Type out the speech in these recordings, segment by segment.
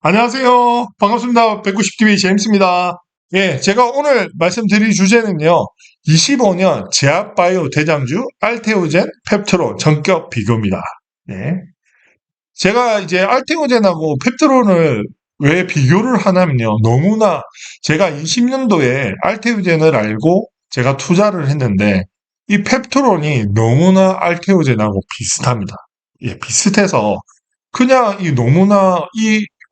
안녕하세요. 반갑습니다. 190TV 제임스입니다. 예, 제가 오늘 말씀드릴 주제는요. 25년 제약바이오 대장주 알테오젠 펩트론 전격 비교입니다. 예. 제가 이제 알테오젠하고 펩트론을 왜 비교를 하냐면요. 너무나 제가 20년도에 알테오젠을 알고 제가 투자를 했는데 이 펩트론이 너무나 알테오젠하고 비슷합니다. 예, 비슷해서 그냥 이 너무나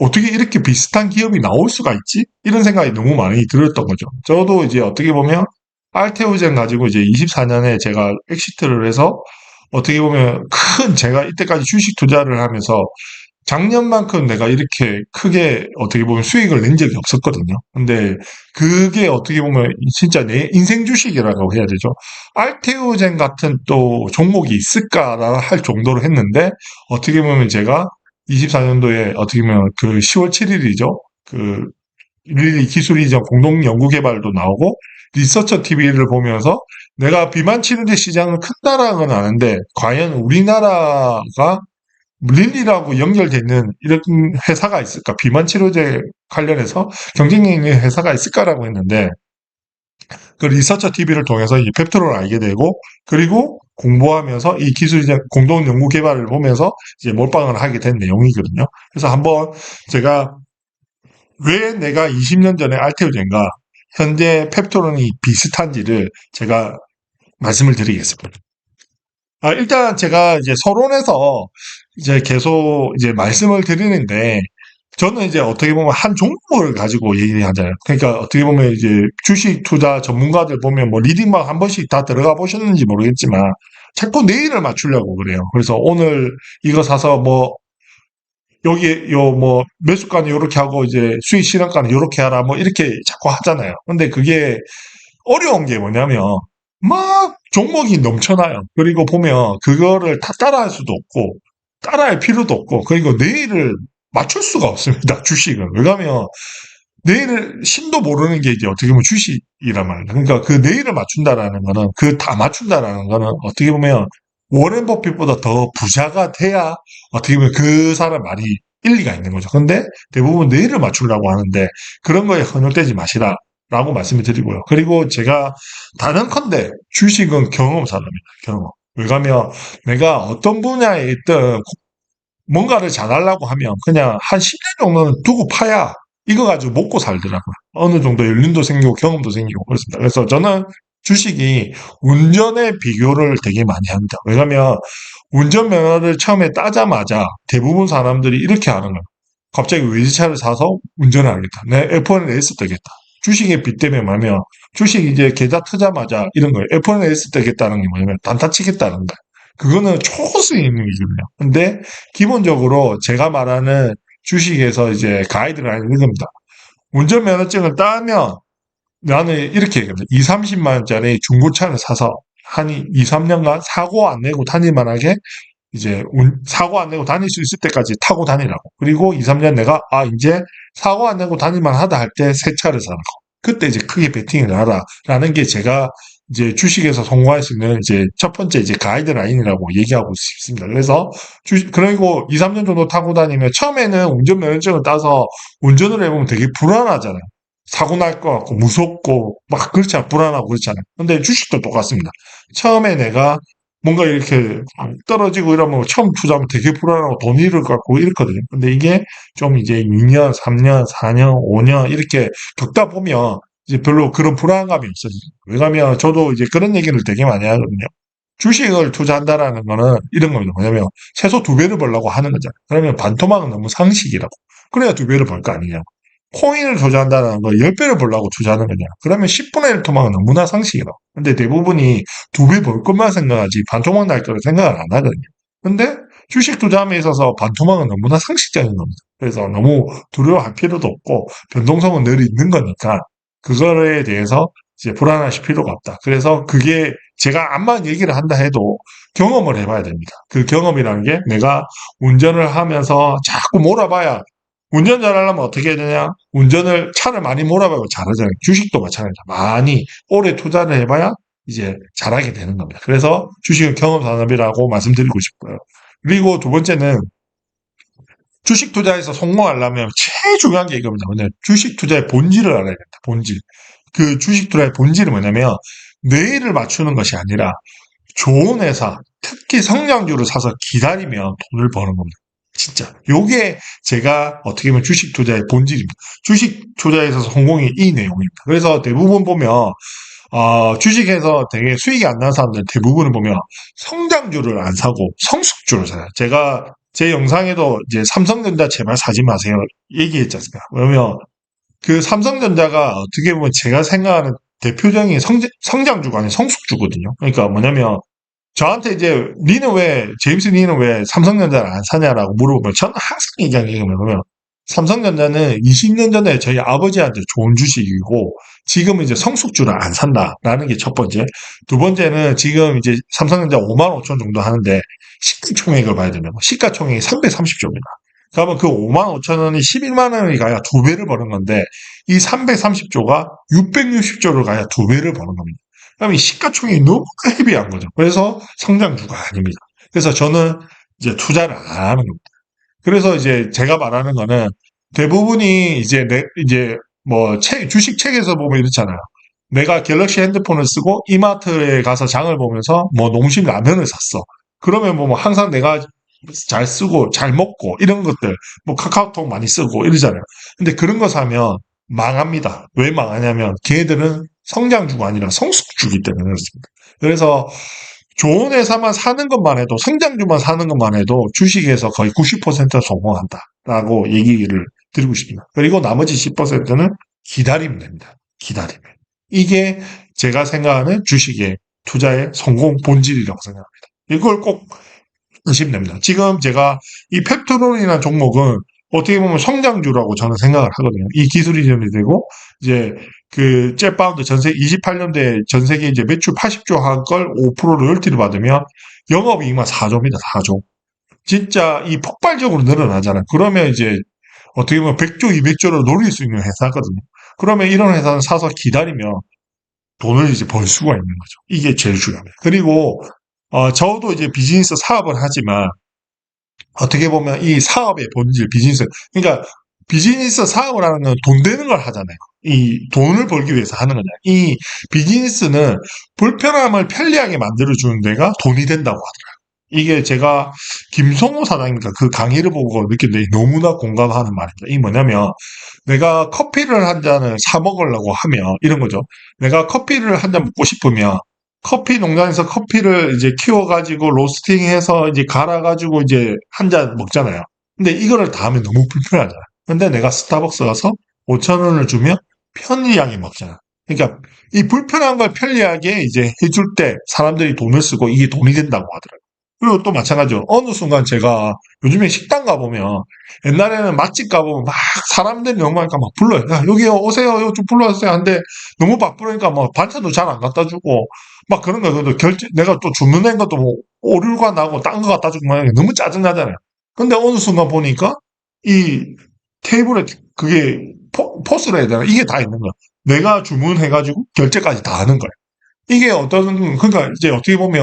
어떻게 이렇게 비슷한 기업이 나올 수가 있지? 이런 생각이 너무 많이 들었던 거죠. 저도 이제 어떻게 보면 알테오젠 가지고 이제 24년에 제가 엑시트를 해서 어떻게 보면 제가 이때까지 주식 투자를 하면서 작년만큼 내가 이렇게 크게 어떻게 보면 수익을 낸 적이 없었거든요. 근데 그게 어떻게 보면 진짜 내 인생 주식이라고 해야 되죠. 알테오젠 같은 또 종목이 있을까라 할 정도로 했는데 어떻게 보면 제가 24년도에 어떻게 보면 그 10월 7일이죠. 그 릴리 기술 이전 공동 연구 개발도 나오고 리서처 TV를 보면서 내가 비만 치료제 시장은 큰다라는 건 아는데 과연 우리나라가 릴리라고 연결되는 이런 회사가 있을까? 비만 치료제 관련해서 경쟁력 있는 회사가 있을까라고 했는데 그 리서처 TV를 통해서 이 펩토를 알게 되고 그리고 공부하면서 이 기술 이제 공동 연구 개발을 보면서 이제 몰빵을 하게 된 내용이거든요. 그래서 한번 제가 왜 내가 20년 전에 알테오젠과 현재 펩토론이 비슷한지를 제가 말씀을 드리겠습니다. 일단 제가 이제 서론에서 이제 계속 이제 말씀을 드리는데 저는 이제 어떻게 보면 한 종목을 가지고 얘기하잖아요. 그러니까 어떻게 보면 이제 주식 투자 전문가들 보면 뭐 리딩방 한 번씩 다 들어가 보셨는지 모르겠지만 자꾸 내일을 맞추려고 그래요. 그래서 오늘 이거 사서 뭐 여기 요 뭐 매수가는 요렇게 하고 이제 수익 실현가는 요렇게 하라 뭐 이렇게 자꾸 하잖아요. 근데 그게 어려운 게 뭐냐면 막 종목이 넘쳐나요. 그리고 보면 그거를 다 따라할 수도 없고 따라할 필요도 없고 그리고 내일을 맞출 수가 없습니다. 주식은. 왜냐하면 내일을 신도 모르는 게 이제 어떻게 보면 주식이란 말이에요. 그러니까 그 내일을 맞춘다라는 거는 그 다 맞춘다라는 거는 어떻게 보면 워렌 버핏보다 더 부자가 돼야 어떻게 보면 그 사람 말이 일리가 있는 거죠. 근데 대부분 내일을 맞추려고 하는데 그런 거에 헌혈되지 마시라. 라고 말씀을 드리고요. 그리고 제가 단언컨대 주식은 경험 사람입니다. 경험. 왜냐하면 내가 어떤 분야에 있든 뭔가를 잘하려고 하면 그냥 한 10년 정도는 두고 파야 이거 가지고 먹고 살더라고요. 어느 정도 연륜도 생기고 경험도 생기고 그렇습니다. 그래서 저는 주식이 운전의 비교를 되게 많이 합니다. 왜냐하면 운전면허를 처음에 따자마자 대부분 사람들이 이렇게 하는 거예요. 갑자기 외제차를 사서 운전을 하겠다. 내 F1 레이스 뜨겠다. 주식의 빚 때문에 뭐냐면 주식 이제 계좌 트자마자 이런 거예요. F1 레이스 뜨겠다는 게 뭐냐면 단타 치겠다는 거예요. 그거는 초스윙이거든요. 근데 기본적으로 제가 말하는 주식에서 이제 가이드라인이 이겁니다. 운전면허증을 따면 나는 이렇게 얘기합니다. 2, 30만 원짜리 중고차를 사서 한 2, 3년간 사고 안 내고 다닐만하게 이제 사고 안 내고 다닐 수 있을 때까지 타고 다니라고. 그리고 2, 3년 내가 이제 사고 안 내고 다닐만 하다 할 때 새 차를 사라고. 그때 이제 크게 베팅을 하라라는 게 제가 이제 주식에서 성공할 수 있는 이제 첫 번째 이제 가이드라인이라고 얘기하고 싶습니다. 그래서 그리고 2, 3년 정도 타고 다니면 처음에는 운전면허증을 따서 운전을 해보면 되게 불안하잖아요. 사고 날 것 같고 무섭고 막 그렇잖아요. 불안하고 그렇잖아요. 근데 주식도 똑같습니다. 처음에 내가 뭔가 이렇게 떨어지고 이러면 처음 투자하면 되게 불안하고 돈 잃을 것 같고 이렇거든요. 근데 이게 좀 이제 2년, 3년, 4년, 5년 이렇게 겪다 보면 이제 별로 그런 불안감이 없어지죠. 왜냐하면 저도 이제 그런 얘기를 되게 많이 하거든요. 주식을 투자한다라는 거는 이런 겁니다. 뭐냐면 최소 두 배를 벌려고 하는 거잖아요. 그러면 반토막은 너무 상식이라고. 그래야 두 배를 벌 거 아니냐. 코인을 투자한다는 거 10배를 벌려고 투자하는 거냐. 그러면 10분의 1 토막은 너무나 상식이라고. 근데 대부분이 두 배 벌 것만 생각하지 반토막 날 거를 생각을 안 하거든요. 근데 주식 투자함에 있어서 반토막은 너무나 상식적인 겁니다. 그래서 너무 두려워할 필요도 없고 변동성은 늘 있는 거니까 그거에 대해서 이제 불안하실 필요가 없다. 그래서 그게 제가 암만 얘기를 한다 해도 경험을 해봐야 됩니다. 그 경험이라는 게 내가 운전을 하면서 자꾸 몰아봐야 운전 잘하려면 어떻게 해야 되냐? 차를 많이 몰아봐야 잘하잖아요. 주식도 마찬가지입니다. 많이 오래 투자를 해봐야 이제 잘하게 되는 겁니다. 그래서 주식은 경험 산업이라고 말씀드리고 싶고요. 그리고 두 번째는 주식 투자에서 성공하려면 제일 중요한 게 이겁니다. 뭐냐면 주식 투자의 본질을 알아야 된다. 본질. 그 주식 투자의 본질은 뭐냐면 내일을 맞추는 것이 아니라 좋은 회사, 특히 성장주를 사서 기다리면 돈을 버는 겁니다. 진짜. 요게 제가 어떻게 보면 주식 투자의 본질입니다. 주식 투자에 있어서 성공이 이 내용입니다. 그래서 대부분 보면 주식에서 되게 수익이 안 나는 사람들 대부분을 보면 성장주를 안 사고 성숙주를 사요. 제가 제 영상에도 이제 삼성전자 제발 사지 마세요 얘기했지 않습니까? 왜냐면 그 삼성전자가 어떻게 보면 제가 생각하는 대표적인 성장주가 아닌 성숙주거든요. 그러니까 뭐냐면 저한테 이제 제임스 니는 왜 삼성전자를 안 사냐라고 물어보면 저는 항상 얘기하는 게 뭐냐면 삼성전자는 20년 전에 저희 아버지한테 좋은 주식이고 지금은 이제 성숙주를 안 산다라는 게 첫 번째. 두 번째는 지금 이제 삼성전자 5만 5천 정도 하는데 시가총액을 봐야 되는 거. 시가총액이 330조입니다. 그러면 그 5만 5천 원이 11만 원이 가야 두 배를 버는 건데 이 330조가 660조를 가야 두 배를 버는 겁니다. 그럼 이 시가총액이 너무 헤비한 거죠. 그래서 성장주가 아닙니다. 그래서 저는 이제 투자를 안 하는 겁니다. 그래서 이제 제가 말하는 거는 대부분이 이제 뭐 주식 책에서 보면 이렇잖아요. 내가 갤럭시 핸드폰을 쓰고 이마트에 가서 장을 보면서 뭐 농심 라면을 샀어. 그러면 뭐 항상 내가 잘 쓰고 잘 먹고 이런 것들 뭐 카카오톡 많이 쓰고 이러잖아요. 근데 그런 거 사면 망합니다. 왜 망하냐면 걔네들은 성장주가 아니라 성숙주기 때문에 그렇습니다. 그래서 좋은 회사만 사는 것만 해도 성장주만 사는 것만 해도 주식에서 거의 90% 성공한다라고 얘기를 드리고 싶습니다. 그리고 나머지 10%는 기다리면 됩니다. 기다리면. 이게 제가 생각하는 주식의 투자의 성공 본질이라고 생각합니다. 이걸 꼭 하시면 됩니다. 지금 제가 이 펩토론이라는 종목은 어떻게 보면 성장주라고 저는 생각을 하거든요. 이 기술 이전이 되고, 이제 그 jet바운드 28년도에 전 세계 이제 매출 80조 한 걸 5% 로열티를 받으면 영업이익만 4조입니다. 4조. 진짜 이 폭발적으로 늘어나잖아요. 그러면 이제 어떻게 보면 100조, 200조를 노릴 수 있는 회사거든요. 그러면 이런 회사는 사서 기다리면 돈을 이제 벌 수가 있는 거죠. 이게 제일 중요합니다. 그리고 저도 이제 비즈니스 사업을 하지만 어떻게 보면 이 사업의 본질, 그러니까 비즈니스 사업을 하는 건 돈 되는 걸 하잖아요. 이 돈을 벌기 위해서 하는 거잖아요. 이 비즈니스는 불편함을 편리하게 만들어주는 데가 돈이 된다고 하더라고요. 이게 제가 김성호 사장님과 그 강의를 보고 느꼈는데 너무나 공감하는 말입니다. 이게 뭐냐면 내가 커피를 한 잔을 사 먹으려고 하면 이런 거죠. 내가 커피를 한 잔 먹고 싶으면 커피 농장에서 커피를 이제 키워가지고 로스팅해서 이제 갈아가지고 이제 한 잔 먹잖아요. 근데 이거를 다 하면 너무 불편하잖아. 근데 내가 스타벅스 가서 5천 원을 주면 편리하게 먹잖아. 그러니까 이 불편한 걸 편리하게 이제 해줄 때 사람들이 돈을 쓰고 이게 돈이 된다고 하더라고요. 그리고 또 마찬가지로 어느 순간 제가 요즘에 식당 가보면 옛날에는 맛집 가보면 막 사람들이 너무 많으니까 막 불러요. 야, 여기 오세요. 여기 좀 불러주세요. 한데 너무 바쁘니까 뭐 반찬도 잘 안 갖다 주고 막 그런 거. 그래도 내가 또 주문한 것도 뭐 오류가 나고 딴 거 갖다 주고 막 너무 짜증나잖아요. 근데 어느 순간 보니까 이 테이블에 그게 포스를 해야 되나? 이게 다 있는 거야. 내가 주문해가지고 결제까지 다 하는 거야. 이게 그러니까 이제 어떻게 보면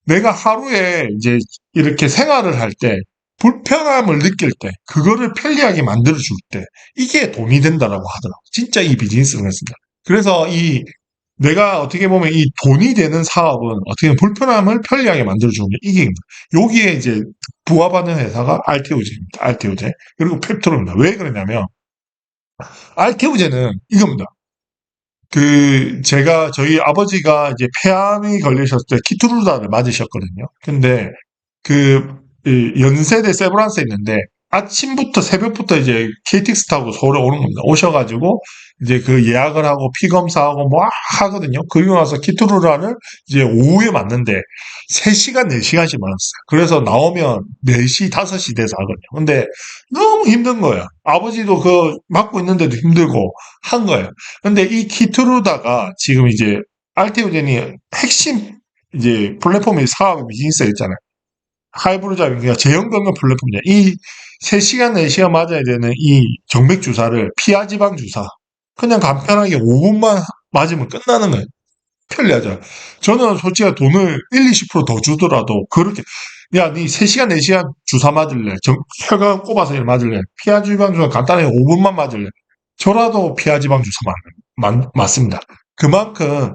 내가 하루에 이제 이렇게 생활을 할 때 불편함을 느낄 때 그거를 편리하게 만들어 줄 때 이게 돈이 된다라고 하더라고. 진짜 이 비즈니스를 했습니다. 그래서 이 내가 어떻게 보면 이 돈이 되는 사업은 어떻게 보면 불편함을 편리하게 만들어 주는 게 이게 여기에 이제 부합하는 회사가 알테오제입니다. 알테오제. 그리고 펩토로입니다. 왜 그러냐면 알테오제는 이겁니다. 저희 아버지가 이제 폐암이 걸리셨을 때 키트루다를 맞으셨거든요. 근데 이 연세대 세브란스에 있는데 아침부터 새벽부터 이제 KTX 타고 서울에 오는 겁니다. 오셔가지고 이제 그 예약을 하고 피 검사하고 뭐 하거든요. 그리고 나서 키트루라를 이제 오후에 맞는데 3시간, 4시간씩 맞았어요. 그래서 나오면 4시, 5시 돼서 하거든요. 근데 너무 힘든 거예요. 아버지도 맞고 있는데도 힘들고 한 거예요. 근데 이 키트루다가 지금 이제 알테오젠이 핵심 이제 플랫폼이 사업 비즈니스가 있잖아요. 하이브로잡, 그러니까 제형건강 플랫폼이냐. 이 3시간, 4시간 맞아야 되는 이 정맥 주사를 피하지방 주사. 그냥 간편하게 5분만 맞으면 끝나는 거예요. 편리하죠. 저는 솔직히 돈을 1, 20%더 주더라도 그렇게 야, 니 3시간, 4시간 주사 맞을래? 혈관 꼽아서 맞을래? 피하지방 주사 간단하게 5분만 맞을래? 저라도 피하지방 주사 맞습니다. 그만큼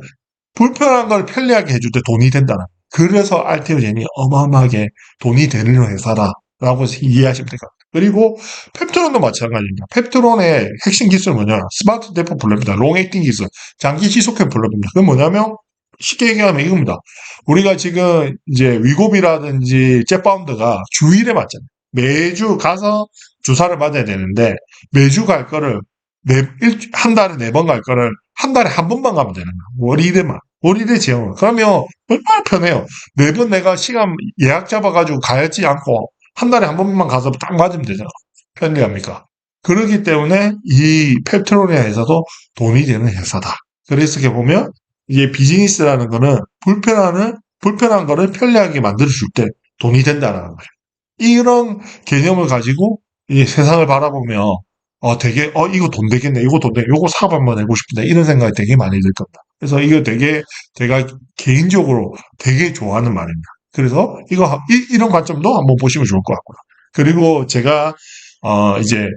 불편한 걸 편리하게 해줄 때 돈이 된다는. 그래서 알테오젠이 어마어마하게 돈이 되는 회사다라고 이해하시면 될 것 같아요. 그리고 펩트론도 마찬가지입니다. 펩트론의 핵심 기술은 뭐냐? 스마트 데포 블러입니다. 롱액팅 기술, 장기 지속형 블러입니다. 그건 뭐냐면 쉽게 얘기하면 이겁니다. 우리가 지금 이제 위고비라든지 젯바운드가 주일에 맞잖아요. 매주 가서 주사를 맞아야 되는데 매주 갈 거를 한 달에 4번 갈 거를 한 달에 한 번만 가면 되는 거야. 월일에만. 월일에 지역을. 그러면 얼마나 편해요. 4번 내가 시간 예약 잡아가지고 가야지 않고 한 달에 한 번만 가서 딱 맞으면 되잖아. 편리합니까? 그렇기 때문에 이 페트로리아에서도 돈이 되는 회사다. 그래서 이렇게 보면 이게 비즈니스라는 거는 불편한 거를 편리하게 만들어줄 때 돈이 된다는 거예요. 이런 개념을 가지고 이 세상을 바라보면 되게 이거 돈 되겠네, 이거 돈 되겠네, 이거 사업 한번 해보고 싶은데 이런 생각이 되게 많이 들 겁니다. 그래서 이거 되게 제가 개인적으로 되게 좋아하는 말입니다. 그래서 이런 관점도 한번 보시면 좋을 것 같고요. 그리고 제가 이제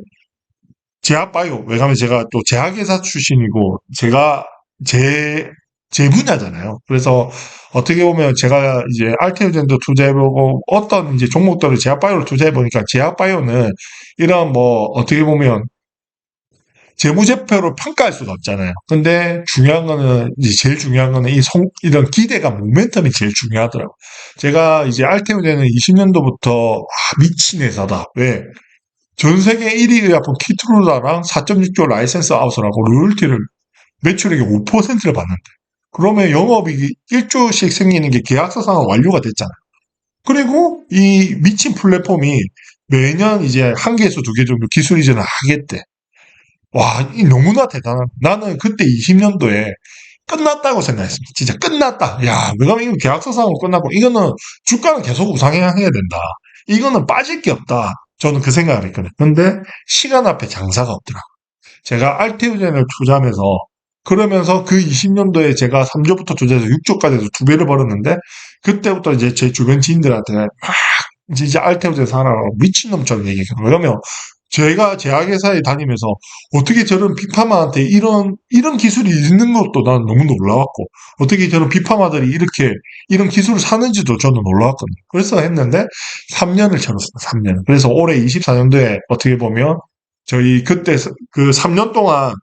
제약바이오, 왜냐하면 제가 또 제약회사 출신이고 제가 제 제 분야잖아요. 그래서 어떻게 보면 제가 이제 알테오젠도 투자해보고 어떤 이제 종목들을 제약바이오를 투자해보니까 제약바이오는 이런 뭐 어떻게 보면 재무제표로 평가할 수가 없잖아요. 근데 중요한 거는 이제 제일 중요한 거는 이런 기대감, 모멘텀이 제일 중요하더라고요. 제가 이제 알테오젠은 20년도부터 미친 회사다. 왜? 전 세계 1위 의약품 키트루다랑 4.6조 라이센스 아웃을 하고 로열티를 매출액의 5%를 받는데 그러면 영업이익이 1조씩 생기는 게 계약서상은 완료가 됐잖아요. 그리고 이 미친 플랫폼이 매년 이제 한 개에서 2개 정도 기술 이전을 하겠대. 와, 이 너무나 대단한. 나는 그때 20년도에 끝났다고 생각했습니다. 진짜 끝났다. 야, 왜냐면 이거 계약서상으로 끝나고 이거는 주가는 계속 우상향해야 된다. 이거는 빠질 게 없다. 저는 그 생각을 했거든요. 근데 시간 앞에 장사가 없더라. 제가 알테오젠을 투자하면서 그러면서 그 20년도에 제가 3조부터 투자해서 6조까지 해서 2배를 벌었는데 그때부터 이제 제 주변 지인들한테 막 이제 알테오젠 사라고 미친놈처럼 얘기했거든요. 그러면 제가 제약회사에 다니면서 어떻게 저런 빅파마한테 이런 기술이 있는 것도 난 너무 놀라웠고, 어떻게 저런 빅파마들이 이런 기술을 사는지도 저는 놀라웠거든요. 그래서 했는데, 3년을 쳐놨습니다, 3년. 그래서 올해 24년도에 어떻게 보면, 저희 그때 그 3년 동안,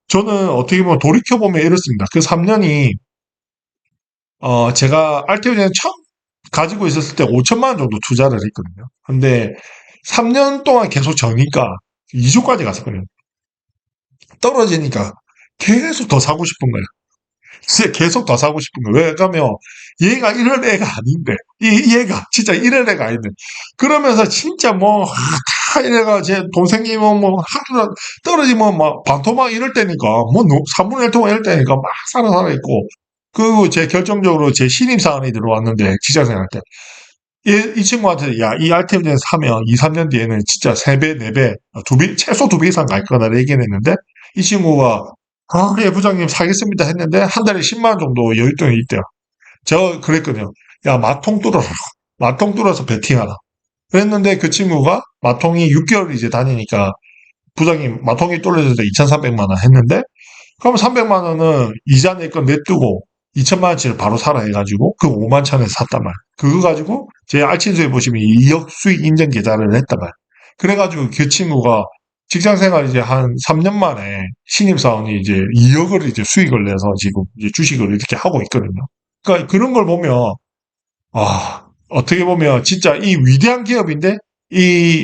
저는 어떻게 보면 돌이켜보면 이렇습니다. 그 3년이, 제가 알테오젠 처음 가지고 있었을 때 5천만 원 정도 투자를 했거든요. 근데 3년 동안 계속 저니까 2조까지 갔었거든요. 떨어지니까 계속 더 사고 싶은 거야. 진짜 계속 더 사고 싶은 거야. 왜? 그러면 얘가 이런 애가 아닌데, 얘가 진짜 이런 애가 아닌데. 그러면서 진짜 뭐, 다 이래가 제 동생이면 뭐, 하루 떨어지면 막 반토막 이럴 때니까, 뭐, 3분의 1 토막 이럴 때니까 막 살아 있고. 그리고 제 결정적으로 제 신입사원이 들어왔는데, 직장생활 때. 이 친구한테, 야, 이 알테오젠 사면 2, 3년 뒤에는 진짜 3배, 4배, 최소 2배 이상 갈 거다 얘기를 했는데, 이 친구가, 예, 부장님 사겠습니다 했는데, 한 달에 10만 원 정도 여윳돈이 있대요. 저 그랬거든요. 야, 마통 뚫어라. 마통 뚫어서 베팅하라. 그랬는데 그 친구가 마통이 6개월 이제 다니니까, 부장님, 마통이 뚫려서 2,300만 원 했는데, 그럼 300만 원은 이자 낼 건 내두고 2천만 원치를 바로 사라 해가지고 그 5만 천에 샀단 말이에요. 그거 가지고 제 알친소에 보시면 2억 수익 인정 계좌를 했단 말이에요. 그래가지고 그 친구가 직장 생활 이제 한 3년 만에 신입사원이 이제 2억을 이제 수익을 내서 지금 이제 주식을 이렇게 하고 있거든요. 그러니까 그런 걸 보면 어떻게 보면 진짜 이 위대한 기업인데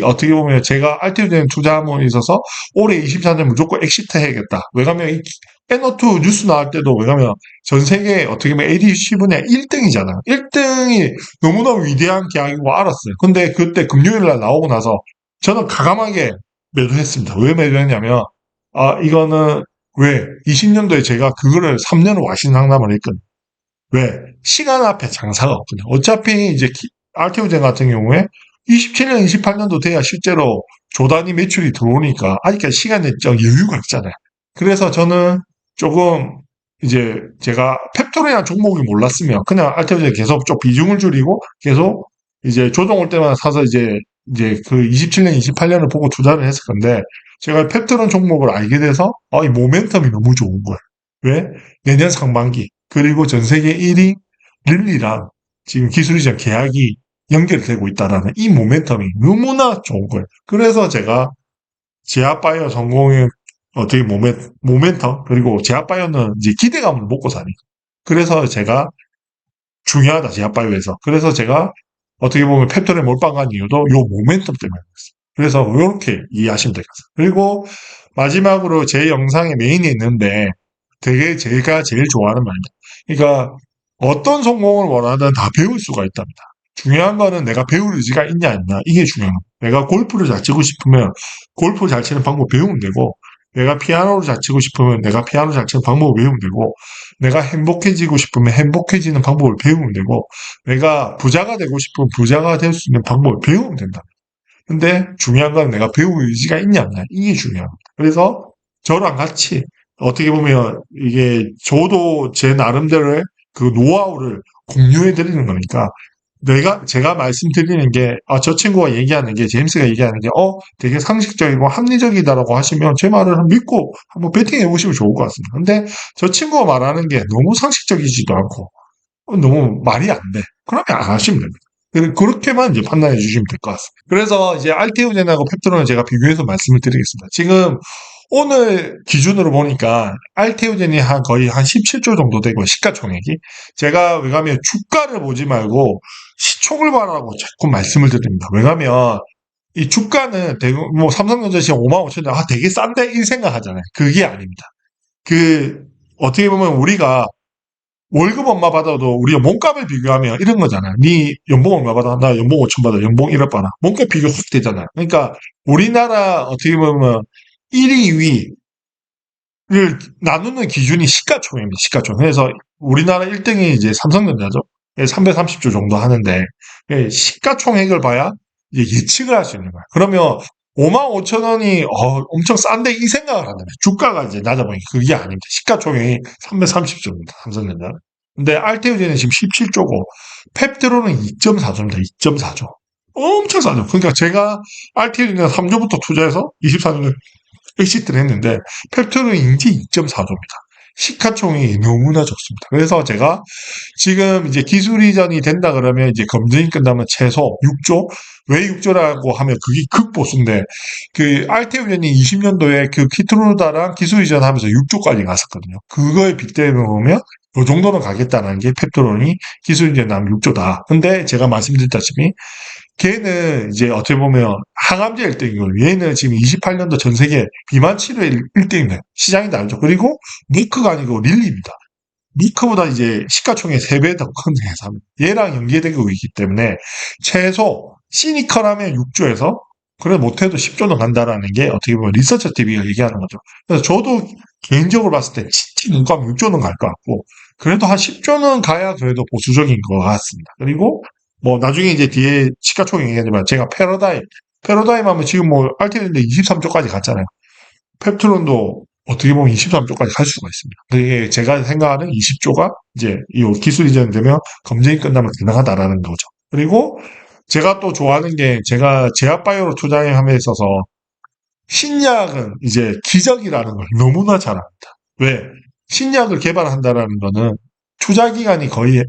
어떻게 보면 제가 알테오젠 투자함에 있어서 올해 24년 무조건 엑시트 해야겠다. 왜냐면 이 에너투 뉴스 나올 때도 왜냐면 전 세계 어떻게 보면 ADC 분야 1등이잖아. 1등이 너무나 위대한 계약이고 알았어요. 근데 그때 금요일 날 나오고 나서 저는 가감하게 매도했습니다. 왜 매도했냐면 이거는 왜 20년도에 제가 그거를 3년을 와신 상담을 했거든요. 왜? 시간 앞에 장사가 없거든요. 어차피 이제 알테오젠 같은 경우에 27년, 28년도 돼야 실제로 조단위 매출이 들어오니까 아직까지 시간에 좀 여유가 있잖아요. 그래서 저는 조금 이제 제가 펩토리나 종목이 몰랐으면 그냥 알테오젠 계속 좀 비중을 줄이고 계속 이제 조정 올 때만 사서 이제 그 27년, 28년을 보고 투자를 했을 건데, 제가 펩트론 종목을 알게 돼서, 이 모멘텀이 너무 좋은 거예요. 왜? 내년 상반기, 그리고 전 세계 1위 릴리랑 지금 기술이전 계약이 연결되고 있다라는 이 모멘텀이 너무나 좋은 거예요. 그래서 제가 제약바이오 성공의 어떻게 모멘텀, 그리고 제약바이오는 이제 기대감을 먹고 사니까. 그래서 제가 중요하다, 제약바이오에서. 그래서 제가 어떻게 보면 펩톤에 몰빵한 이유도 요 모멘텀 때문이었어요. 그래서 이렇게 이해하시면 될 것 같아요. 그리고 마지막으로 제 영상의 메인이 있는데 되게 제가 제일 좋아하는 말입니다. 그러니까 어떤 성공을 원하든 다 배울 수가 있답니다. 중요한 거는 내가 배울 의지가 있냐 아니냐, 이게 중요한 거예요. 내가 골프를 잘 치고 싶으면 골프 잘 치는 방법 배우면 되고, 내가 피아노를 잘 치고 싶으면 내가 피아노 잘 치는 방법을 배우면 되고, 내가 행복해지고 싶으면 행복해지는 방법을 배우면 되고, 내가 부자가 되고 싶으면 부자가 될 수 있는 방법을 배우면 된다. 근데 중요한 건 내가 배울 의지가 있냐 없냐, 이게 중요합니다. 그래서 저랑 같이 어떻게 보면 이게 저도 제 나름대로의 그 노하우를 공유해 드리는 거니까, 제가 말씀드리는 게, 저 친구가 얘기하는 게, 제임스가 얘기하는 게, 되게 상식적이고 합리적이다라고 하시면 제 말을 믿고 한번 베팅해 보시면 좋을 것 같습니다. 근데 저 친구가 말하는 게 너무 상식적이지도 않고, 너무 말이 안 돼. 그러면 안 하시면 됩니다. 그렇게만 이제 판단해 주시면 될 것 같습니다. 그래서 이제 알테오젠하고 펩트론을 제가 비교해서 말씀을 드리겠습니다. 지금 오늘 기준으로 보니까 알테오젠이 거의 한 17조 정도 되고, 시가총액이. 제가 왜냐면 주가를 보지 말고 시총을 봐라고 자꾸 말씀을 드립니다. 왜냐면 이 주가는 뭐 삼성전자 시장 5만 5천 원, 되게 싼데 이 생각하잖아요. 그게 아닙니다. 어떻게 보면 우리가 월급 얼마 받아도 우리가 몸값을 비교하면 이런 거잖아요. 네 연봉 얼마 받아? 나 연봉 5천 받아. 연봉 1억 받아. 몸값 비교 확 되잖아요. 그러니까 우리나라 어떻게 보면 1위, 2위를 나누는 기준이 시가총액입니다. 시가총. 그래서 우리나라 1등이 이제 삼성전자죠. 330조 정도 하는데, 시가총액을 봐야 이제 예측을 할 수 있는 거예요. 그러면 5만 5천 원이 엄청 싼데 이 생각을 한다면 주가가 이제 낮아 보니까 그게 아닙니다. 시가총액이 330조입니다. 삼성전자. 근데 알테오젠은 지금 17조고 펩트로는 2.4조입니다. 2.4조. 엄청 싸죠. 그러니까 제가 알테오젠은 3조부터 투자해서 24조는 엑시트를 했는데 펩트로는 인지 2.4조입니다. 시가총액이 너무나 적습니다. 그래서 제가 지금 이제 기술 이전이 된다 그러면 이제 검증이 끝나면 최소 6조? 왜 6조라고 하면 그게 극보수인데, 그 알테오젠이 20년도에 그 키트루다랑 기술 이전하면서 6조까지 갔었거든요. 그거에 빗대어 보면 이 정도는 가겠다는 게 펩트론이 기술 이전하면 6조다. 근데 제가 말씀드렸다시피 걔는 이제 어떻게 보면 항암제 1등이고, 얘는 지금 28년도 전 세계 비만 치료 1등입니다. 시장이 다르죠. 그리고 니크가 아니고 릴리입니다. 니크보다 이제 시가총액 3배 더 큰 회사입니다. 얘랑 연계되고 있기 때문에 최소 시니컬하면 6조에서 그래 못해도 10조는 간다라는 게 어떻게 보면 리서처 TV가 얘기하는 거죠. 그래서 저도 개인적으로 봤을 때 진짜 눈 감으면 6조는 갈 것 같고, 그래도 한 10조는 가야 그래도 보수적인 것 같습니다. 그리고 뭐 나중에 이제 뒤에 시가총액 얘기하지만 제가 패러다임 하면 지금 뭐 알테인데 23조까지 갔잖아요. 펩트론도 어떻게 보면 23조까지 갈 수가 있습니다. 그게 제가 생각하는 20조가 이제 이 기술 이전이 되면 검증이 끝나면 가능하다라는 거죠. 그리고 제가 또 좋아하는 게, 제가 제약바이오로 투자함에 있어서 신약은 이제 기적이라는 걸 너무나 잘 압니다. 왜? 신약을 개발한다라는 거는 투자 기간이 거의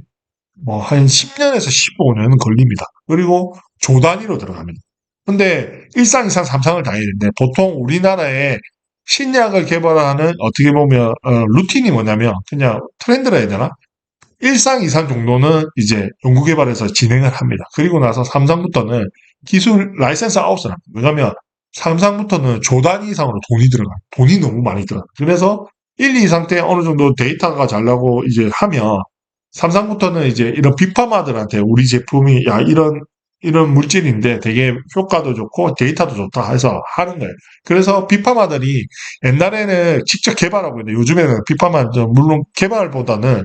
뭐 한 10년에서 15년은 걸립니다. 그리고 조 단위로 들어갑니다. 근데 1상, 2상, 3상을 다 해야 되는데, 보통 우리나라에 신약을 개발하는 어떻게 보면 루틴이 뭐냐면 그냥 트렌드라 해야 되나? 1상, 2상 정도는 이제 연구개발에서 진행을 합니다. 그리고 나서 3상부터는 기술 라이센스 아웃을 합니다. 왜냐하면 3상부터는 조 단위 이상으로 돈이 들어가요. 돈이 너무 많이 들어가요. 그래서 1, 2상 때 어느 정도 데이터가 잘 나고 이제 하면 3상부터는 이제 이런 빅파마들한테 우리 제품이 이런 물질인데 되게 효과도 좋고 데이터도 좋다 해서 하는 거예요. 그래서 빅파마들이 옛날에는 직접 개발하고 있는데, 요즘에는 빅파마 물론 개발보다는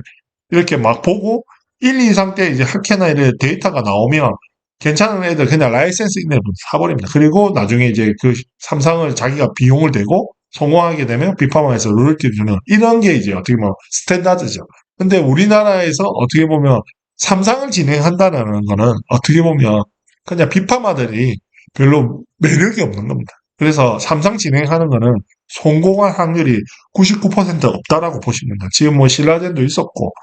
이렇게 막 보고 1, 2상 때 이제 학회나 이런 데이터가 나오면 괜찮은 애들 그냥 라이센스 있는 애들 사버립니다. 그리고 나중에 이제 그 3상을 자기가 비용을 대고 성공하게 되면 빅파마에서 로열티를 주는, 이런 게 이제 어떻게 보면 스탠다드죠. 근데 우리나라에서 어떻게 보면 삼상을 진행한다는 거는 어떻게 보면 그냥 비파마들이 별로 매력이 없는 겁니다. 그래서 삼상 진행하는 거는 성공할 확률이 99% 없다라고 보시면 돼요. 지금 뭐 신라젠도 있었고,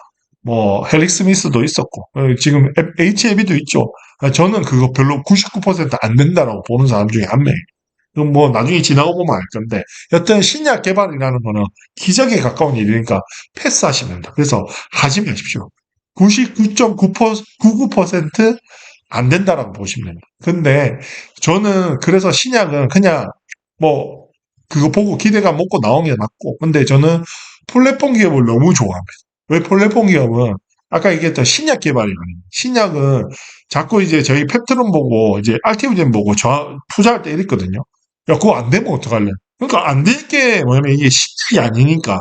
뭐 헬릭 스미스도 있었고, 지금 HAB도 있죠. 저는 그거 별로 99%안 된다라고 보는 사람 중에 한 명이에요. 그럼 뭐 나중에 지나고 보면 알 건데, 여튼 신약 개발이라는 거는 기적에 가까운 일이니까 패스하시면 됩니다. 그래서 하지 마십시오. 99.99%안 된다라고 보시면 됩니다. 근데 저는 그래서 신약은 그냥 뭐 그거 보고 기대감 먹고 나온 게 맞고, 근데 저는 플랫폼 기업을 너무 좋아합니다. 왜 플랫폼 기업은 아까 얘기했던 신약 개발이 아니에요. 신약은 자꾸 이제 저희 펩트론 보고 이제 알티오젠 보고 투자할 때 이랬거든요. 야, 그거 안 되면 어떡할래? 그러니까 안 될 게 뭐냐면 이게 신약이 아니니까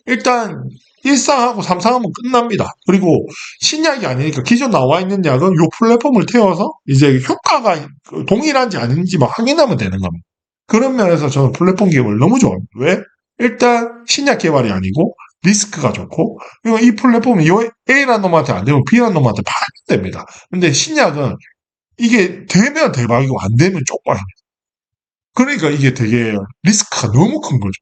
일단 1상하고 3상하면 끝납니다. 그리고 신약이 아니니까 기존 나와 있는 약은 요 플랫폼을 태워서 이제 효과가 동일한지 아닌지만 확인하면 되는 겁니다. 그런 면에서 저는 플랫폼 기업을 너무 좋아합니다. 왜? 일단 신약 개발이 아니고 리스크가 좋고, 그리고 이 플랫폼이 A라는 놈한테 안 되면 B라는 놈한테 파악됩니다. 근데 신약은 이게 되면 대박이고 안 되면 쪽박입니다. 그러니까 이게 되게 리스크가 너무 큰 거죠.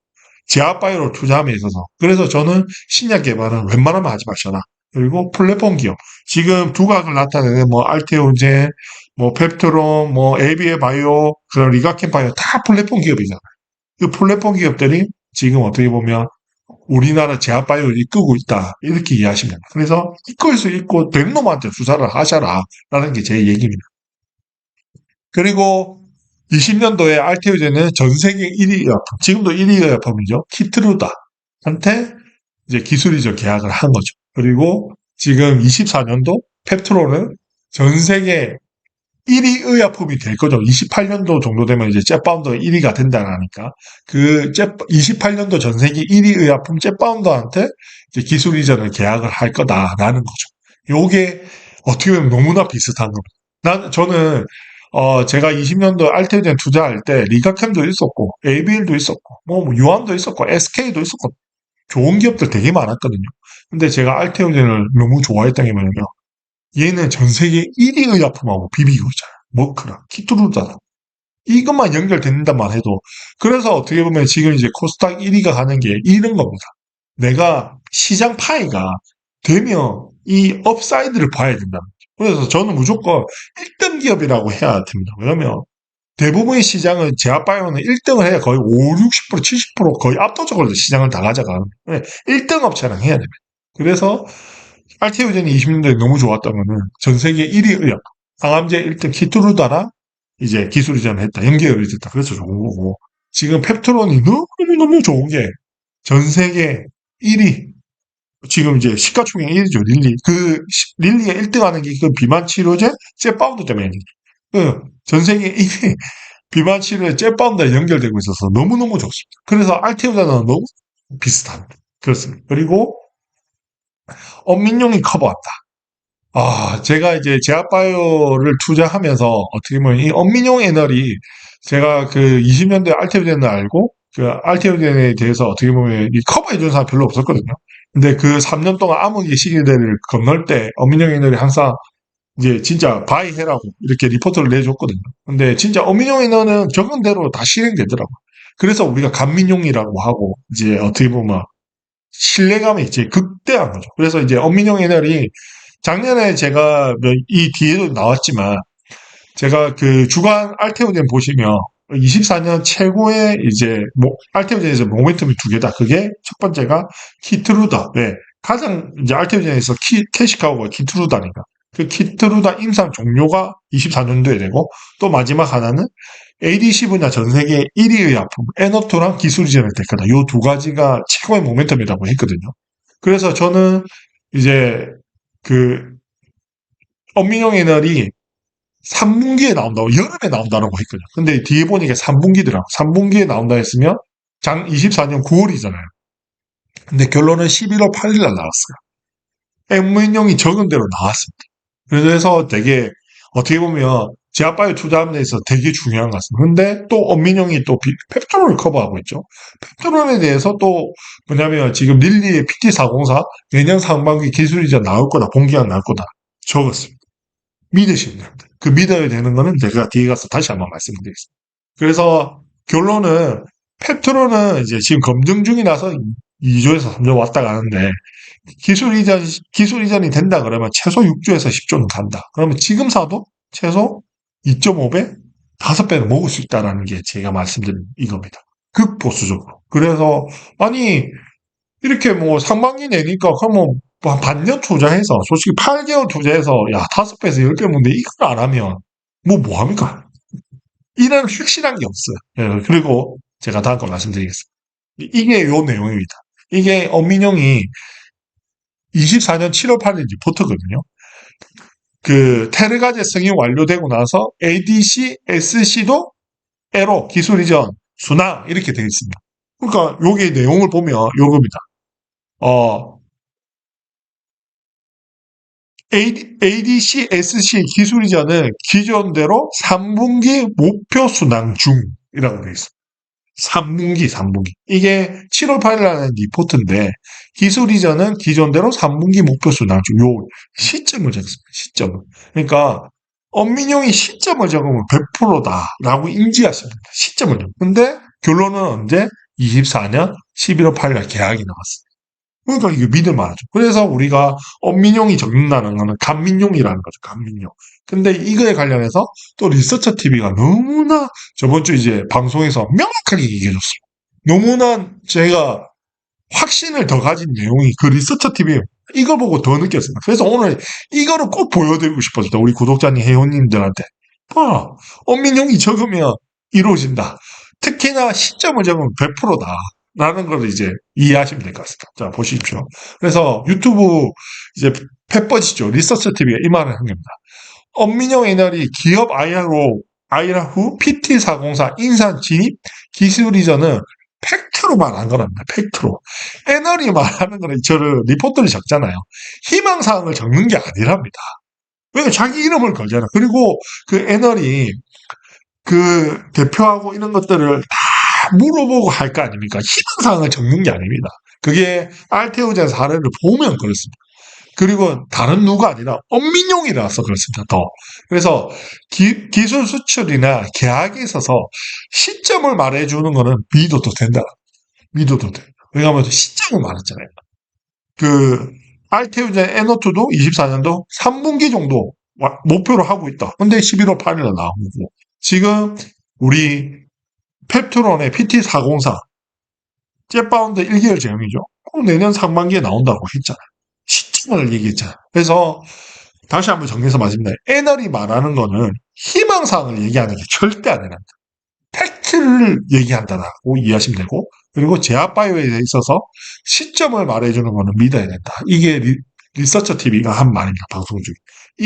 제약바이오로 투자함에 있어서. 그래서 저는 신약 개발은 웬만하면 하지 마셔라. 그리고 플랫폼 기업. 지금 두각을 나타내는 뭐 알테오젠, 뭐 펩트론, 뭐 에비에 바이오, 그런 리가켄 바이오 다 플랫폼 기업이잖아요. 그 플랫폼 기업들이 지금 어떻게 보면 우리나라 제약바이오를 이끌고 있다. 이렇게 이해하시면 됩니다. 그래서 이끌 수 있고 된 놈한테 투자를 하셔라. 라는 게 제 얘기입니다. 그리고 20년도에 알테오젠은 전 세계 1위 의약품, 지금도 1위 의약품이죠. 키트루다한테 이제 기술이적 계약을 한 거죠. 그리고 지금 24년도 펩트로는 전 세계 1위 의약품이 될 거죠. 28년도 정도 되면 이제 잽바운더 1위가 된다니까. 28년도 전 세계 1위 의약품 잽바운더한테 이제 기술 이전을 계약을 할 거다라는 거죠. 요게 어떻게 보면 너무나 비슷한 겁니다. 저는 제가 20년도 알테오젠 투자할 때 리가캠도 있었고, ABL도 있었고, 뭐 유암도 있었고, SK도 있었고, 좋은 기업들 되게 많았거든요. 근데 제가 알테오젠을 너무 좋아했던 게 뭐냐면, 얘는 전 세계 1위 의약품하고 비비고 있잖아요. 머크랑, 키투르자랑. 이것만 연결된다만 해도. 그래서 어떻게 보면 지금 이제 코스닥 1위가 가는 게 이런 겁니다. 내가 시장 파이가 되면 이 업사이드를 봐야 된다. 그래서 저는 무조건 1등 기업이라고 해야 됩니다. 왜냐면 대부분의 시장은 제약바이오는 1등을 해야 거의 5, 60%, 70% 거의 압도적으로 시장을 다 가져가는 거예요. 1등 업체랑 해야 됩니다. 그래서 알테오젠이 20년대에 너무 좋았던 거는 전 세계 1위 의약, 항암제 1등 키투르다랑 이제 기술 이전을 했다. 연계열이 됐다. 그래서 좋은 거고. 지금 펩트론이 너무너무 좋은 게 전 세계 1위. 지금 이제 시가총액 1위죠, 릴리. 릴리가 1등 하는 게 그 비만 치료제 잽바운더 때문에. 전 세계 1위 비만 치료제 잽바운더에 연결되고 있어서 너무너무 좋습니다. 그래서 알테오젠은 너무 비슷합니다. 그렇습니다. 그리고 엄민용이 커버한다. 제가 이제 제약바이오를 투자하면서 어떻게 보면 이 엄민용 애널이 제가 그 20년대 알테오젠을 알고 그 알테오젠에 대해서 어떻게 보면 이 커버해준 사람 별로 없었거든요. 근데 그 3년 동안 암흑의 시기들을 건널 때 엄민용 애널이 항상 이제 진짜 바이 해라고 이렇게 리포트를 내줬거든요. 근데 진짜 엄민용 애널은 적은 대로 다 실행되더라고요. 그래서 우리가 간민용이라고 하고 이제 어떻게 보면 신뢰감이 이제 극대화한 거죠. 그래서 이제 엄민용 애널이 작년에 제가 이 뒤에도 나왔지만 제가 그 주간 알테오젠 보시면 24년 최고의 이제 알테오젠에서 모멘텀이 두 개다. 그게 첫 번째가 키트루다. 네. 가장 이제 알테오젠에서 캐시카우가 키트루다니까. 그 키트루다 임상 종료가 24년도에 되고 또 마지막 하나는 ADC 분야 전 세계 1위의 약품 에너토랑 기술 이전을 됐거든. 요 두 가지가 최고의 모멘텀이라고 했거든요. 그래서 저는 이제 그 엄민용 애널이 3분기에 나온다고 여름에 나온다고 했거든요. 근데 뒤에 보니까 3분기더라고. 3분기에 나온다 했으면 24년 9월이잖아요. 근데 결론은 11월 8일 날 나왔어요. 엄민용이 적은 대로 나왔습니다. 그래서 되게 어떻게 보면 제약바이오 투자하는 데서 되게 중요한 것 같습니다. 근데 또 엄민용이 또 펩트론을 커버하고 있죠. 펩트론에 대해서 또 뭐냐면 지금 릴리의 PT404 내년 상반기 기술 이전 나올 거다. 공기한 나올 거다. 적었습니다. 믿으시면 됩니다. 그 믿어야 되는 거는 제가 뒤에 가서 다시 한번 말씀드리겠습니다. 그래서 결론은 페트로는 이제 지금 검증 중이라서 2조에서 3조 왔다 가는데 기술 이전이 된다 그러면 최소 6조에서 10조는 간다. 그러면 지금 사도 최소 2.5배, 5배는 먹을 수 있다라는 게 제가 말씀드린 이겁니다. 극보수적으로. 그래서 아니 이렇게 뭐 상반기 내니까 그러면 뭐 반년 투자해서 솔직히 8개월 투자해서 야 5배에서 10배 먹는데 이걸 안 하면 뭐 합니까? 이런 확실한 게 없어요. 예, 그리고 제가 다음 거 말씀드리겠습니다. 이게 요 내용입니다. 이게 엄민영이 24년 7월 8일 리포트거든요. 그 테르가제 승인 완료되고 나서 ADC, SC도 에로 기술 이전 순항 이렇게 되어 있습니다. 그러니까 여기 내용을 보면 요겁니다. ADC, SC 기술 이전은 기존대로 3분기 목표 순항 중이라고 되어 있습니다. 3분기. 이게 7월 8일 날 리포트인데, 기술 이전은 기존대로 3분기 목표 순항 중, 요 시점을 적습니다. 시점을. 그러니까, 엄민용이 시점을 적으면 100%다라고 인지하시면 됩니다. 시점을 적으면. 근데 결론은 언제? 24년 11월 8일 날 계약이 나왔습니다. 그러니까 이게 믿을 만하죠. 그래서 우리가 엄민용이 적는다는 거는 간민용이라는 거죠. 간민용. 근데 이거에 관련해서 또 리서처 TV가 너무나 저번 주 이제 방송에서 명확하게 얘기해줬어요. 너무나 제가 확신을 더 가진 내용이 그 리서처 TV 이거 보고 더 느꼈어요. 그래서 오늘 이거를 꼭 보여드리고 싶었어요. 우리 구독자님, 회원님들한테. 봐, 엄민용이 적으면 이루어진다. 특히나 시점을 적으면 100%다. 라는 걸 이제 이해하시면 될 것 같습니다. 자, 보십시오. 그래서 유튜브 이제 펫버지죠. 리서처 TV가 이 말을 한 겁니다. 엄민영 애널이 기업 아이라후 PT404 인산 진입 기술 이전은 팩트로 말한 거랍니다. 팩트로. 애널이 말하는 거는 저를 리포트를 적잖아요. 희망사항을 적는 게 아니랍니다. 왜 자기 이름을 걸잖아. 그리고 그 애널이 그 대표하고 이런 것들을 다 물어보고 할 거 아닙니까? 희망사항을 적는 게 아닙니다. 그게 알테오젠 사례를 보면 그렇습니다. 그리고 다른 누가 아니라 엄민용이라서 그렇습니다. 더. 그래서 기술 수출이나 계약에 있어서 시점을 말해주는 거는 믿어도 된다. 믿어도 돼. 왜냐하면 시점을 말했잖아요. 그 알테오젠 에너투도 24년도 3분기 정도 목표로 하고 있다. 근데 11월 8일에 나오고 지금 우리 펩트론의 PT404 jet바운드 1개월 제형이죠. 내년 상반기에 나온다고 했잖아요. 시점을 얘기했잖아요. 그래서 다시 한번 정리해서 말씀드립니다. 애널이 말하는 거는 희망사항을 얘기하는 게 절대 아니랍니다. 팩트를 얘기한다라고 이해하시면 되고, 그리고 제약바이오에 있어서 시점을 말해주는 거는 믿어야 된다. 이게 리서처 TV가 한 말입니다. 방송 중에.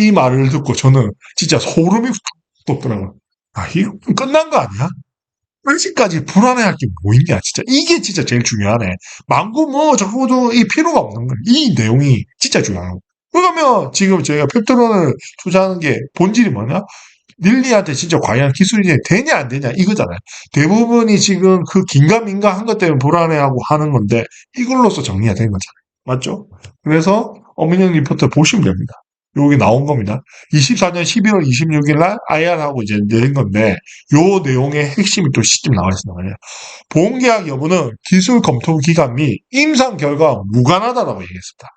이 말을 듣고 저는 진짜 소름이 돋더라고요. 아, 이거 끝난 거 아니야? 아직까지 불안해할 게 뭐 있냐, 진짜. 이게 진짜 제일 중요하네. 망고 뭐, 적어도 이 필요가 없는 거야. 이 내용이 진짜 중요하고. 그러면 지금 저희가 펩트론을 투자하는 게 본질이 뭐냐? 릴리한테 진짜 과연 기술이 되냐, 안 되냐, 이거잖아요. 대부분이 지금 그 긴가민가 한 것 때문에 불안해하고 하는 건데, 이걸로써 정리가 된 거잖아요. 맞죠? 그래서 엄민영 리포터 보시면 됩니다. 여기 나온 겁니다. 24년 11월 26일 날 IR하고 이제 낸 건데, 요 내용의 핵심이 또 시점 나와 있습니다. 보험계약 여부는 기술 검토 기간 및 임상 결과와 무관하다라고 얘기했습니다.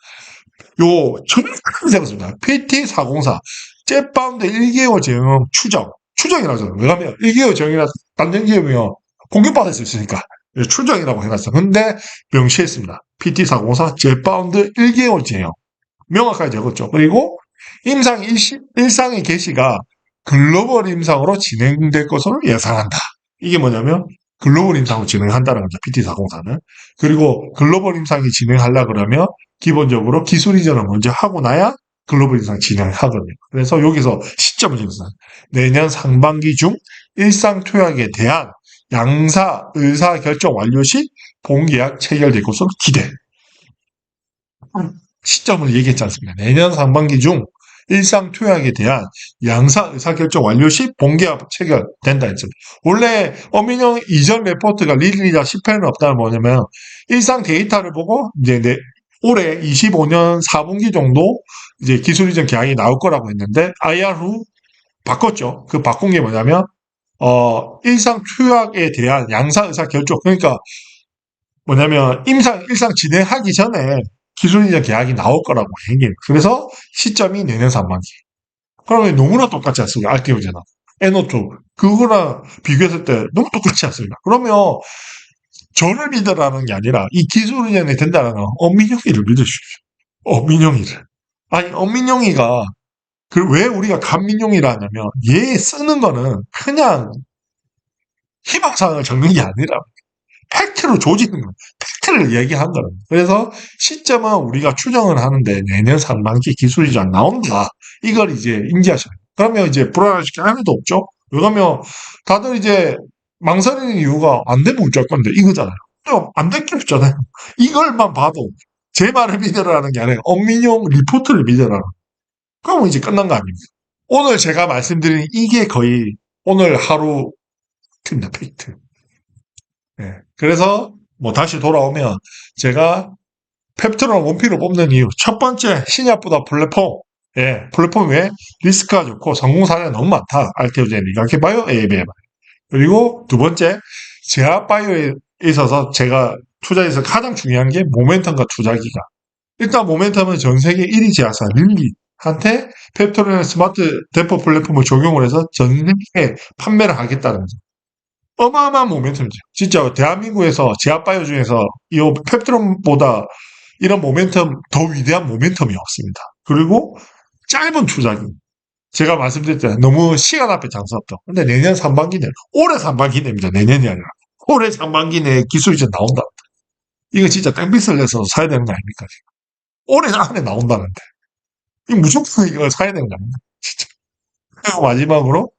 요 정확한 세웠습니다. PT404 jet바운드 1개월 제형 추정이라고 하잖아요. 왜냐하면 1개월 제형이라 단전 기업이면 공격받을 수 있으니까 추정이라고 해놨어요. 근데 명시했습니다. PT404 jet바운드 1개월 제형 명확하게 적었죠. 그리고 일상의 개시가 글로벌 임상으로 진행될 것으로 예상한다. 이게 뭐냐면 글로벌 임상으로 진행한다는 거죠. PT404는. 그리고 글로벌 임상이 진행하려 그러면 기본적으로 기술 이전을 먼저 하고 나야 글로벌 임상 진행하거든요. 그래서 여기서 시점을 정했어요. 내년 상반기 중 일상 투약에 대한 양사 의사 결정 완료 시 본계약 체결될 것으로 기대. 시점을 얘기했지 않습니까? 내년 상반기 중 일상 투약에 대한 양사 의사결정 완료 시 본계약 체결된다 했습니다. 원래 엄민영 이전 레포트가 릴리자 10회는 없다는 뭐냐면 일상 데이터를 보고 이제 올해 25년 4분기 정도 이제 기술 이전 계약이 나올 거라고 했는데 IR 후 바꿨죠. 그 바꾼 게 뭐냐면 일상 투약에 대한 양사 의사 결정. 그러니까 뭐냐면 일상 진행하기 전에 기술 이전 계약이 나올 거라고 얘기해요. 그래서 시점이 내년 상반기. 그러면 너무나 똑같지 않습니까? 알테오제나. NO2. 그거랑 비교했을 때 너무 똑같지 않습니까? 그러면 저를 믿으라는 게 아니라 이 기술 이전이 된다는 건 엄민영이를 믿으십시오. 엄민영이를. 아니, 엄민영이가 왜 우리가 간민용이라 하냐면 얘 쓰는 거는 그냥 희망사항을 적는 게 아니라 팩트로 조지는 거예요. 팩트를 얘기한 거예요. 그래서 시점은 우리가 추정을 하는데 내년 상반기 기술 이전 나온다. 이걸 이제 인지하셔야 돼요. 그러면 이제 불안하실 게 하나도 없죠. 왜냐면 다들 이제 망설이는 이유가 안 되면 어쩔 건데 이거잖아요. 안 될 게 없잖아요. 이걸만 봐도 제 말을 믿으라는 게 아니라 엄민용 리포트를 믿으라는. 그러면 이제 끝난 거 아닙니까? 오늘 제가 말씀드린 이게 거의 오늘 하루 팩트입니다, 팩트. 예. 그래서 뭐 다시 돌아오면 제가 펩트론 원피를 뽑는 이유 첫 번째 신약보다 플랫폼. 예, 플랫폼 외에 리스크가 좋고 성공 사례가 너무 많다. 알테오젠, 리가케바이오, ABM. 그리고 두 번째 제약바이오에 있어서 제가 투자에서 가장 중요한 게 모멘텀과 투자기가. 일단 모멘텀은 전 세계 1위 제약사 릴리한테 펩토론의 스마트 대포 플랫폼을 적용을 해서 전 세계에 판매를 하겠다는 거죠. 어마어마한 모멘텀이죠. 진짜 대한민국에서 제약바이오 중에서 이 펩트론보다 이런 모멘텀, 더 위대한 모멘텀이 없습니다. 그리고 짧은 투자기. 제가 말씀드렸잖아요. 너무 시간 앞에 장사 없다. 근데 내년 상반기 내, 올해 상반기 내입니다. 내년이 아니라. 올해 상반기 내에 기술이 이제 나온다. 이거 진짜 땡빛을 내서 사야 되는 거 아닙니까? 올해 안에 나온다는데. 이거 무조건 이거 사야 되는 거 아닙니까? 진짜. 그리고 마지막으로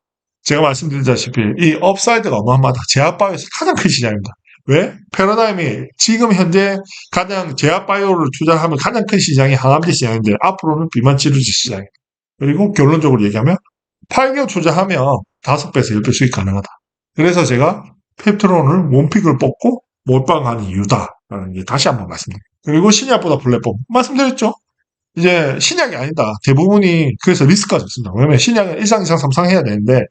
제가 말씀드렸다시피 이 업사이드가 어마어마하다. 제약바이오에서 가장 큰 시장입니다. 왜? 패러다임이 지금 현재 가장 제약바이오를 투자하면 가장 큰 시장이 항암제 시장인데 앞으로는 비만치료제 시장입니다. 그리고 결론적으로 얘기하면 8개월 투자하면 5배에서 10배 수익 가능하다. 그래서 제가 펩트론을 원픽을 뽑고 몰빵한 이유다라는 게 다시 한번 말씀드립니다. 그리고 신약보다 플랫폼 말씀드렸죠. 이제 신약이 아니다. 대부분이 그래서 리스크가 좋습니다. 왜냐면 신약은 1상, 2상, 3상 해야 되는데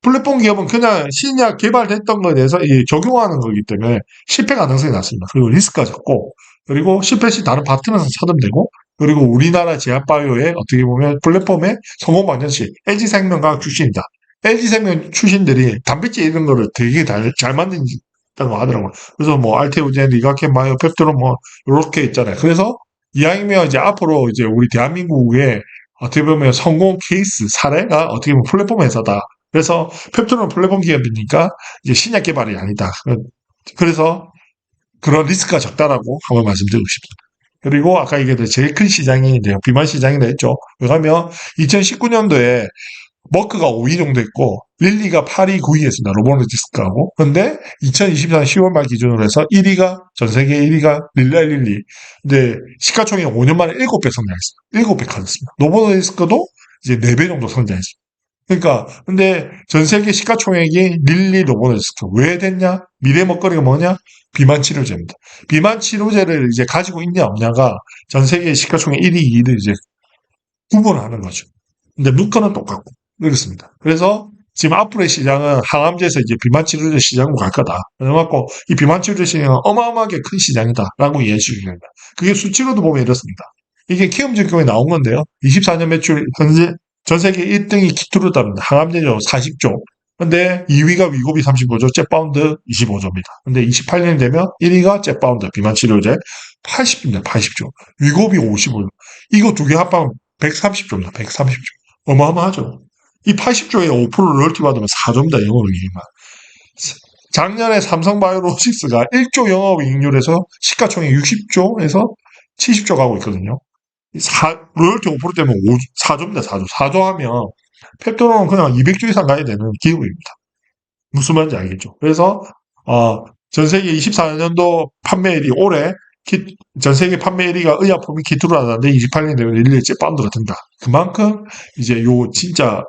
플랫폼 기업은 그냥 신약 개발됐던 거에 대해서 적용하는 거기 때문에 실패 가능성이 낮습니다. 그리고 리스크가 적고 그리고 실패 시 다른 파트너에서 찾으면 되고 그리고 우리나라 제약바이오의 어떻게 보면 플랫폼의 성공 방정식 LG생명과학 출신이다. LG생명 출신들이 단백질 이런 거를 되게 잘 만든다고 하더라고요. 그래서 뭐 알테오젠, 리가켄, 마이오, 펩트론 뭐 이렇게 있잖아요. 그래서 이왕이면 이제 앞으로 이제 우리 대한민국의 어떻게 보면 성공 케이스 사례가 어떻게 보면 플랫폼 회사다. 그래서 펩트론 플랫폼 기업이니까 이제 신약 개발이 아니다. 그래서 그런 리스크가 적다라고 한번 말씀드리고 싶습니다. 그리고 아까 얘기했던 제일 큰 시장이 비만 시장이라 했죠. 왜냐하면 2019년도에 머크가 5위 정도 했고 릴리가 8위, 9위 했습니다. 로보노디스크하고. 근데 2024년 10월 말 기준으로 해서 1위가 전 세계 1위가 릴리. 근데 시가총액 5년 만에 7배 성장했습니다. 7배 커졌습니다. 노보노디스크도 이제 4배 정도 성장했습니다. 그러니까 근데 전 세계 시가총액이 릴리 로보노디스크 왜 됐냐? 미래 먹거리가 뭐냐? 비만 치료제입니다. 비만 치료제를 이제 가지고 있냐 없냐가 전 세계 시가총액 1위, 2위를 이제 구분하는 거죠. 근데 루커는 똑같고 그렇습니다. 그래서 지금 앞으로의 시장은 항암제에서 이제 비만 치료제 시장으로 갈 거다. 그래갖고 이 비만 치료제 시장은 어마어마하게 큰 시장이다라고 이해해 주시면 됩니다. 그게 수치로도 보면 이렇습니다. 이게 키움증권에 나온 건데요. 24년 매출 현재 전 세계 1등이 키트루다입니다. 항암제죠. 40조. 근데 2위가 위고비 35조, 잽바운드 25조입니다. 근데 28년이 되면 1위가 잽바운드 비만 치료제 80조입니다. 80조. 위고비 55조. 이거 두 개 합하면 130조입니다. 130조. 어마어마하죠. 이 80조에 5% 로열티 받으면 4조입니다. 영업이익만. 작년에 삼성바이오로직스가 1조 영업이익률에서 시가총액 60조에서 70조 가고 있거든요. 로열티 5% 때문에 4조입니다. 4조. 4조 하면 펩토론은 그냥 200조 이상 가야 되는 기업입니다. 무슨 말인지 알겠죠? 그래서 전 세계 24년도 판매 1위 올해 전 세계 판매 1위가 의약품이 키트루라는데 28년 되면 릴리의 잽바운드가 된다. 그만큼 이제 요 진짜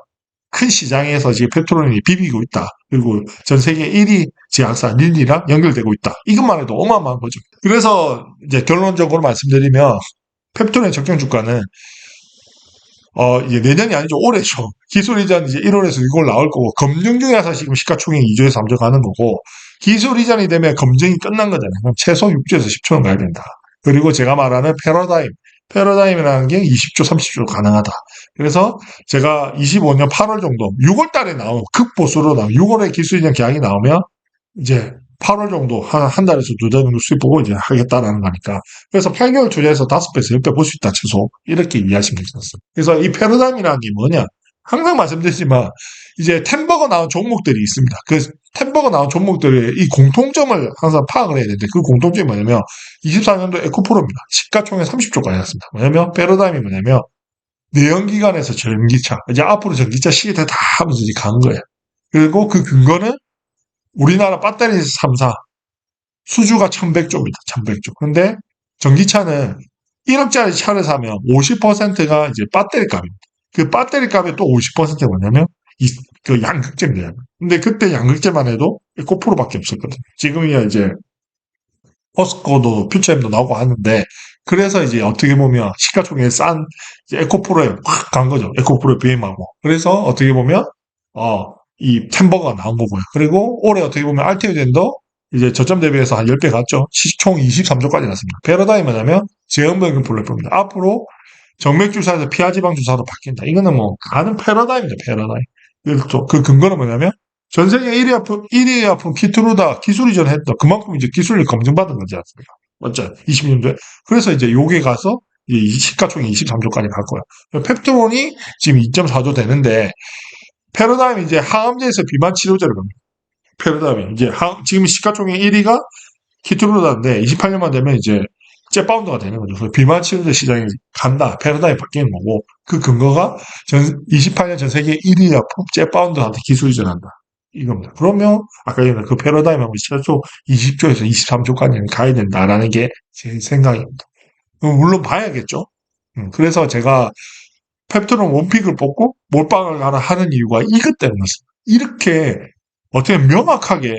큰 시장에서 지금 페트롤이 비비고 있다. 그리고 전 세계 1위 제약사 릴리랑 연결되고 있다. 이것만 해도 어마어마한 거죠. 그래서 이제 결론적으로 말씀드리면 펩톤의 적정 주가는 이제 내년이 아니죠. 올해죠. 기술 이전 이제 1월에서 6월 나올 거고, 검증 중에서 지금 시가총액 2조에서 3조 가는 거고, 기술 이전이 되면 검증이 끝난 거잖아요. 그럼 최소 6조에서 10조는 가야 된다. 그리고 제가 말하는 패러다임이라는 게 20조, 30조 가능하다. 그래서 제가 25년 8월 정도, 6월 달에 나오면, 극보수로 나오면, 6월에 기술 이전 계약이 나오면, 이제 8월 정도, 한 달에서 2달 정도 수입 보고 이제 하겠다라는 거니까. 그래서 8개월 투자해서 5배에서 10배 볼 수 있다, 최소. 이렇게 이해하시면 되겠습니다. 그래서 이 패러다임이라는 게 뭐냐? 항상 말씀드리지만, 이제 템버거 나온 종목들이 있습니다. 그 템버거 나온 종목들의 이 공통점을 항상 파악을 해야 되는데, 그 공통점이 뭐냐면, 24년도 에코프로입니다. 시가총액 30조까지 났습니다. 뭐냐면, 패러다임이 뭐냐면, 내연기관에서 전기차, 이제 앞으로 전기차 시대 다 하면서 이제 간 거예요. 그리고 그 근거는 우리나라 배터리 3사 수주가 1100조입니다. 1100조. 근데 전기차는 1억짜리 차를 사면 50%가 이제 배터리 값입니다. 그 배터리 값의 또 50%가 뭐냐면 그 양극재입니다. 근데 그때 양극재만 해도 에코프로밖에 없었거든요. 지금이야 이제 포스코도 퓨처엠도 나오고 하는데 그래서 이제 어떻게 보면 시가총액 싼 에코프로에 확 간 거죠. 에코프로에 비임하고. 그래서 어떻게 보면 이 템버가 나온 거고요. 그리고 올해 어떻게 보면 알테오젠도 이제 저점 대비해서 한 10배 갔죠. 총 23조까지 났습니다. 패러다임이 뭐냐면 제형변경 플랫폼입니다. 앞으로 정맥 주사에서 피하지방 주사로 바뀐다. 이거는 뭐 가는 패러다임이죠. 패러다임. 그 근거는 뭐냐면 전 세계 1위 아품 키트루다 기술 이전했다. 그만큼 이제 기술이 검증받은 거지 않습니까? 맞죠? 20년도에. 그래서 이제 요게 가서 이 시가총액 23조까지 갈 거예요. 펩트론이 지금 2.4조 되는데 패러다임이 이제 항암제에서 비만 치료제를 겁니다. 패러다임이 이제 지금 시가총액 1위가 키트루다인데 28년만 되면 이제 jet바운더가 되는 거죠. 그래서 비만 치료제 시장이 간다. 패러다임이 바뀌는 거고 그 근거가 28년 전 세계 1위 약품 jet바운더한테 기술 이전한다. 이겁니다. 그러면 아까 얘기한 그 패러다임하고 최소 20조에서 23조까지는 가야 된다라는 게 제 생각입니다. 물론 봐야겠죠. 그래서 제가 펩트론 원픽을 뽑고 몰빵을 하는 이유가 이것 때문이었습니다. 이렇게 어떻게 명확하게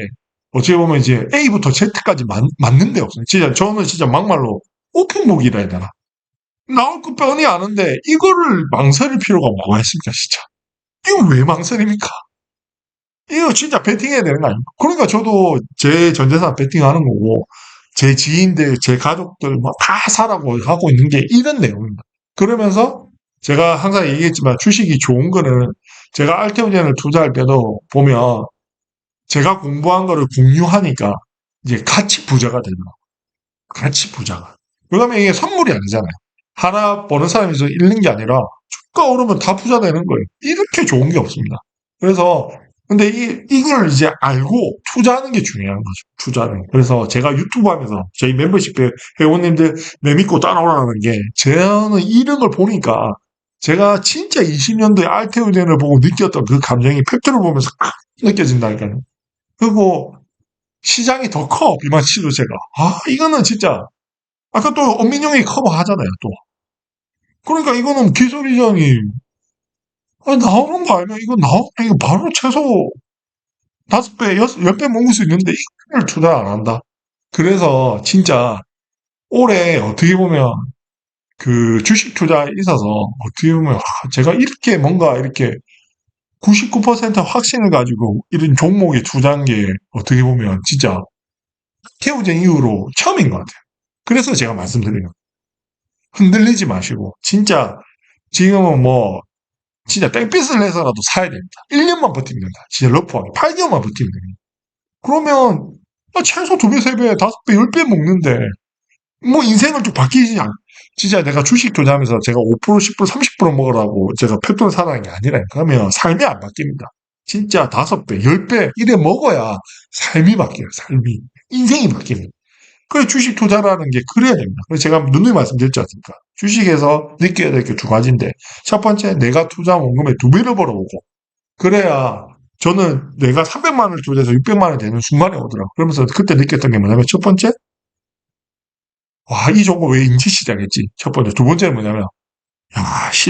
어떻게 보면 이제 A부터 Z까지 맞는 데 없어요. 진짜 저는 진짜 막말로 오픈북이라 해야 되나? 나올 거 뻔히 아는데 이거를 망설일 필요가 뭐가 있습니까, 진짜? 이거 왜 망설입니까? 이거 진짜 베팅해야 되는 거 아닙니까? 그러니까 저도 제 전재산 베팅하는 거고 제 지인들, 제 가족들 뭐 다 사라고 하고 있는 게 이런 내용입니다. 그러면서 제가 항상 얘기했지만 주식이 좋은 거는 제가 알테오젠을 투자할 때도 보면 제가 공부한 거를 공유하니까 이제 같이 부자가 되더라고요. 같이 부자가. 그러면 이게 선물이 아니잖아요. 하나 버는 사람이 서 잃는 게 아니라 주가 오르면 다 부자 되는 거예요. 이렇게 좋은 게 없습니다. 그래서 근데 이걸 이제 알고 투자하는 게 중요한 거죠. 투자는. 그래서 제가 유튜브 하면서 저희 멤버십 회원님들 내 믿고 따라오라는 게 저는 이런 걸 보니까 제가 진짜 20년도에 알테오젠을 보고 느꼈던 그 감정이 팩트를 보면서 느껴진다니까요. 그리고 시장이 더 커, 비만 치료제가. 이거는 진짜 아까 또 엄민영이 커버하잖아요, 또. 그러니까 이거는 기술 이전이 나오는 거 알면 이거 바로 최소 5배, 10배 먹을 수 있는데 이걸 투자 안 한다. 그래서 진짜 올해 어떻게 보면 그 주식 투자에 있어서 어떻게 보면 제가 이렇게 뭔가 이렇게 99% 확신을 가지고 이런 종목에 투자한 게 어떻게 보면 진짜 태우젠 이후로 처음인 것 같아요. 그래서 제가 말씀드리는 거예요. 흔들리지 마시고 진짜 지금은 뭐 진짜 땡빛을 내서라도 사야 됩니다. 1년만 버티면 된다. 진짜 러프하게 8개월만 버티면 됩니다. 그러면 최소 2배, 3배, 5배, 10배 먹는데 뭐 인생을 좀 바뀌지 않. 진짜 내가 주식 투자하면서 제가 5%, 10%, 30% 먹으라고 제가 펩톤 사라는 게 아니라 그러면 삶이 안 바뀝니다. 진짜 5배, 10배 이래 먹어야 삶이 바뀌어요. 삶이. 인생이 바뀝니다. 그래 주식 투자라는 게 그래야 됩니다. 그래서 제가 누누이 말씀드렸지 않습니까? 주식에서 느껴야 될 게 두 가지인데 첫 번째 내가 투자한 원금의 2배를 벌어오고 그래야 저는 내가 300만 원을 투자해서 600만 원이 되는 순간이 오더라고요. 그러면서 그때 느꼈던 게 뭐냐면 첫 번째 이 종목 왜 인지 시작했지? 첫 번째. 두 번째는 뭐냐면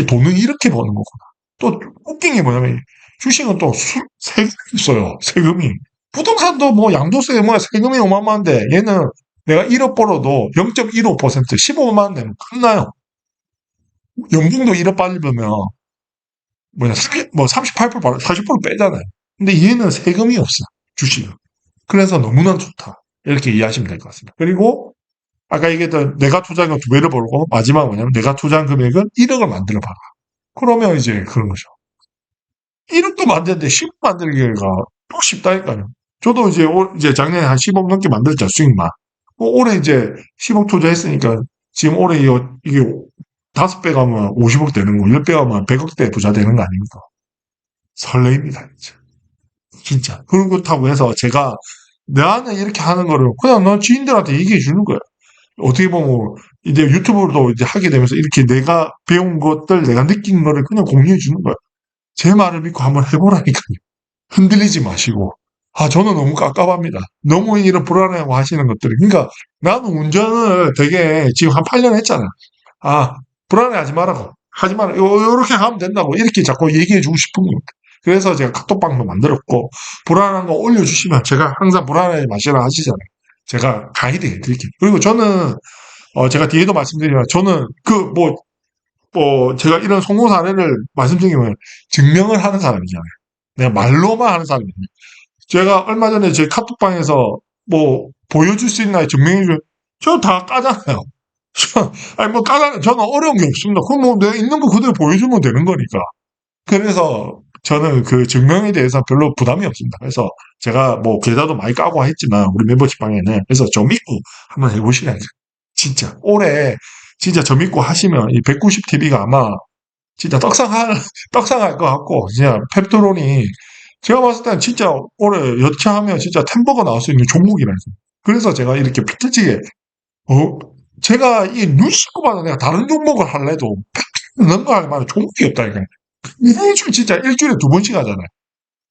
돈은 이렇게 버는 거구나. 또 웃긴 게 뭐냐면 주식은 또 세금이 있어요. 세금이. 부동산도 뭐 양도세 뭐 세금이 어마어마한데 얘는 내가 1억 벌어도 0.15% 15만 원 내면 끝나요. 연봉도 1억 받으면 뭐냐 뭐 38% 40% 빼잖아요. 근데 얘는 세금이 없어. 주식은. 그래서 너무나 좋다. 이렇게 이해하시면 될 것 같습니다. 그리고 아까 얘기했던 내가 투자한 건 2배를 벌고 마지막 뭐냐면 내가 투자한 금액은 1억을 만들어 봐라. 그러면 이제 그런 거죠. 1억도 만드는데 10억 만들기가 또 쉽다니까요. 저도 이제 작년에 한 10억 넘게 만들었죠, 수익만. 올해 이제 10억 투자했으니까 지금 올해 이게 5배 가면 50억 되는 거, 10배 가면 100억대 부자 되는 거 아닙니까? 설레입니다, 진짜. 진짜. 그렇다고 해서 제가 나는 이렇게 하는 거를 그냥 너 지인들한테 얘기해 주는 거예요. 어떻게 보면 이제 유튜브도 이제 하게 되면서 이렇게 내가 배운 것들, 내가 느낀 거를 그냥 공유해 주는 거예요. 제 말을 믿고 한번 해보라니까요. 흔들리지 마시고. 아, 저는 너무 깝깝합니다. 너무 이런 불안해하고 하시는 것들이. 그러니까 나는 운전을 되게 지금 한 8년 했잖아. 아, 불안해하지 말라고. 하지 마라. 요렇게 하면 된다고. 이렇게 자꾸 얘기해주고 싶은 겁니다. 그래서 제가 카톡방도 만들었고, 불안한 거 올려주시면 제가 항상 불안하지 마시라 하시잖아요. 제가 가이드 해드릴게요. 그리고 저는, 제가 뒤에도 말씀드리지만, 저는 제가 이런 성공 사례를 말씀드리면 증명을 하는 사람이잖아요. 내가 말로만 하는 사람이에요. 제가 얼마 전에 제 카톡방에서 뭐 보여줄 수 있나요? 증명해줄 저 다 까잖아요. 아니 뭐 까잖아요. 저는 어려운 게 없습니다. 그럼 뭐 내가 있는 거 그대로 보여주면 되는 거니까. 그래서 저는 그 증명에 대해서 별로 부담이 없습니다. 그래서 제가 뭐 계좌도 많이 까고 했지만 우리 멤버십 방에는 그래서 저 믿고 한번 해보시라니까. 진짜 올해 진짜 저 믿고 하시면 이 190TV가 아마 진짜 떡상할 것 같고, 진짜 펩토론이 제가 봤을 때는 진짜 올해 여차하면 진짜 템버가 나올 수 있는 종목이라서. 그래서 제가 이렇게 피터치게, 어, 제가 이 눈 씻고 봐도 내가 다른 종목을 할래도 펩토론 거 할 만한 종목이 없다니까요. 일주일 진짜 일주일에 2번씩 하잖아요.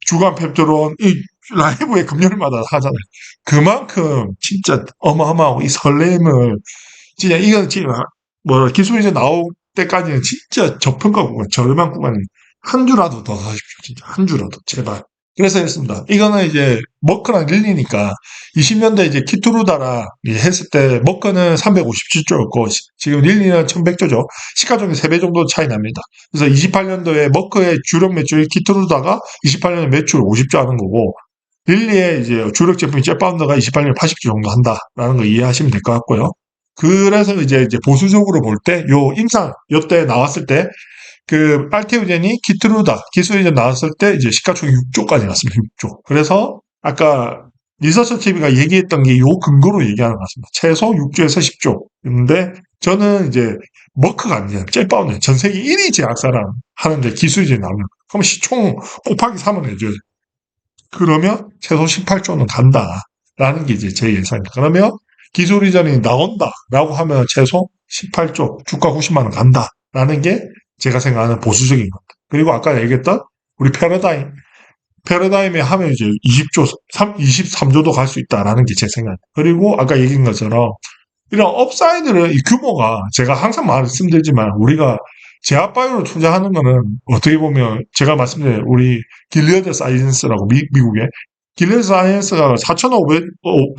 주간 펩토론, 이 라이브에 금요일마다 하잖아요. 그만큼 진짜 어마어마하고 이 설렘을 진짜 이건 지금 뭐 기술이 이제 나올 때까지는 진짜 저평가 구간, 저렴한 구간이 한 주라도 더 사십시오. 진짜 한 주라도 제발. 그래서 했습니다. 이거는 이제 머크랑 릴리니까 20년대 이제 키투루다라 했을 때 머크는 357조였고 지금 릴리는 1100조죠. 시가총액 3배 정도 차이 납니다. 그래서 28년도에 머크의 주력 매출이 키투루다가 28년에 매출 50조 하는 거고 릴리의 이제 주력 제품이 jet파운더가 28년에 80조 정도 한다라는 거 이해하시면 될 것 같고요. 그래서 이제 보수적으로 볼 때, 요때 나왔을 때, 그, 알테오젠이 키트루다, 기술이전 나왔을 때, 이제 시가총액 6조까지 났습니다. 6조. 그래서, 아까, 리서치 TV가 얘기했던 게 요 근거로 얘기하는 것 같습니다. 최소 6조에서 10조. 근데, 저는 이제, 머크가 아니잖아요. 젤바우는 전 세계 1위 제약사랑 하는데 기술이전이 나오면, 그럼 시총 곱하기 3을 해줘야 돼. 그러면 최소 18조는 간다. 라는 게 이제 제 예상입니다. 그러면 기술 이전이 나온다라고 하면 최소 18조, 주가 90만 원 간다라는 게 제가 생각하는 보수적인 겁니다. 그리고 아까 얘기했던 우리 패러다임에 하면 이제 20조, 23조도 갈 수 있다라는 게 제 생각입니다. 그리고 아까 얘기한 것처럼 이런 업사이드를 이 규모가 제가 항상 말씀드리지만 우리가 제약바이오로 투자하는 거는 어떻게 보면 제가 말씀드린 우리 길리어드 사이언스라고 미국에 길리어드 사이언스가 4,500,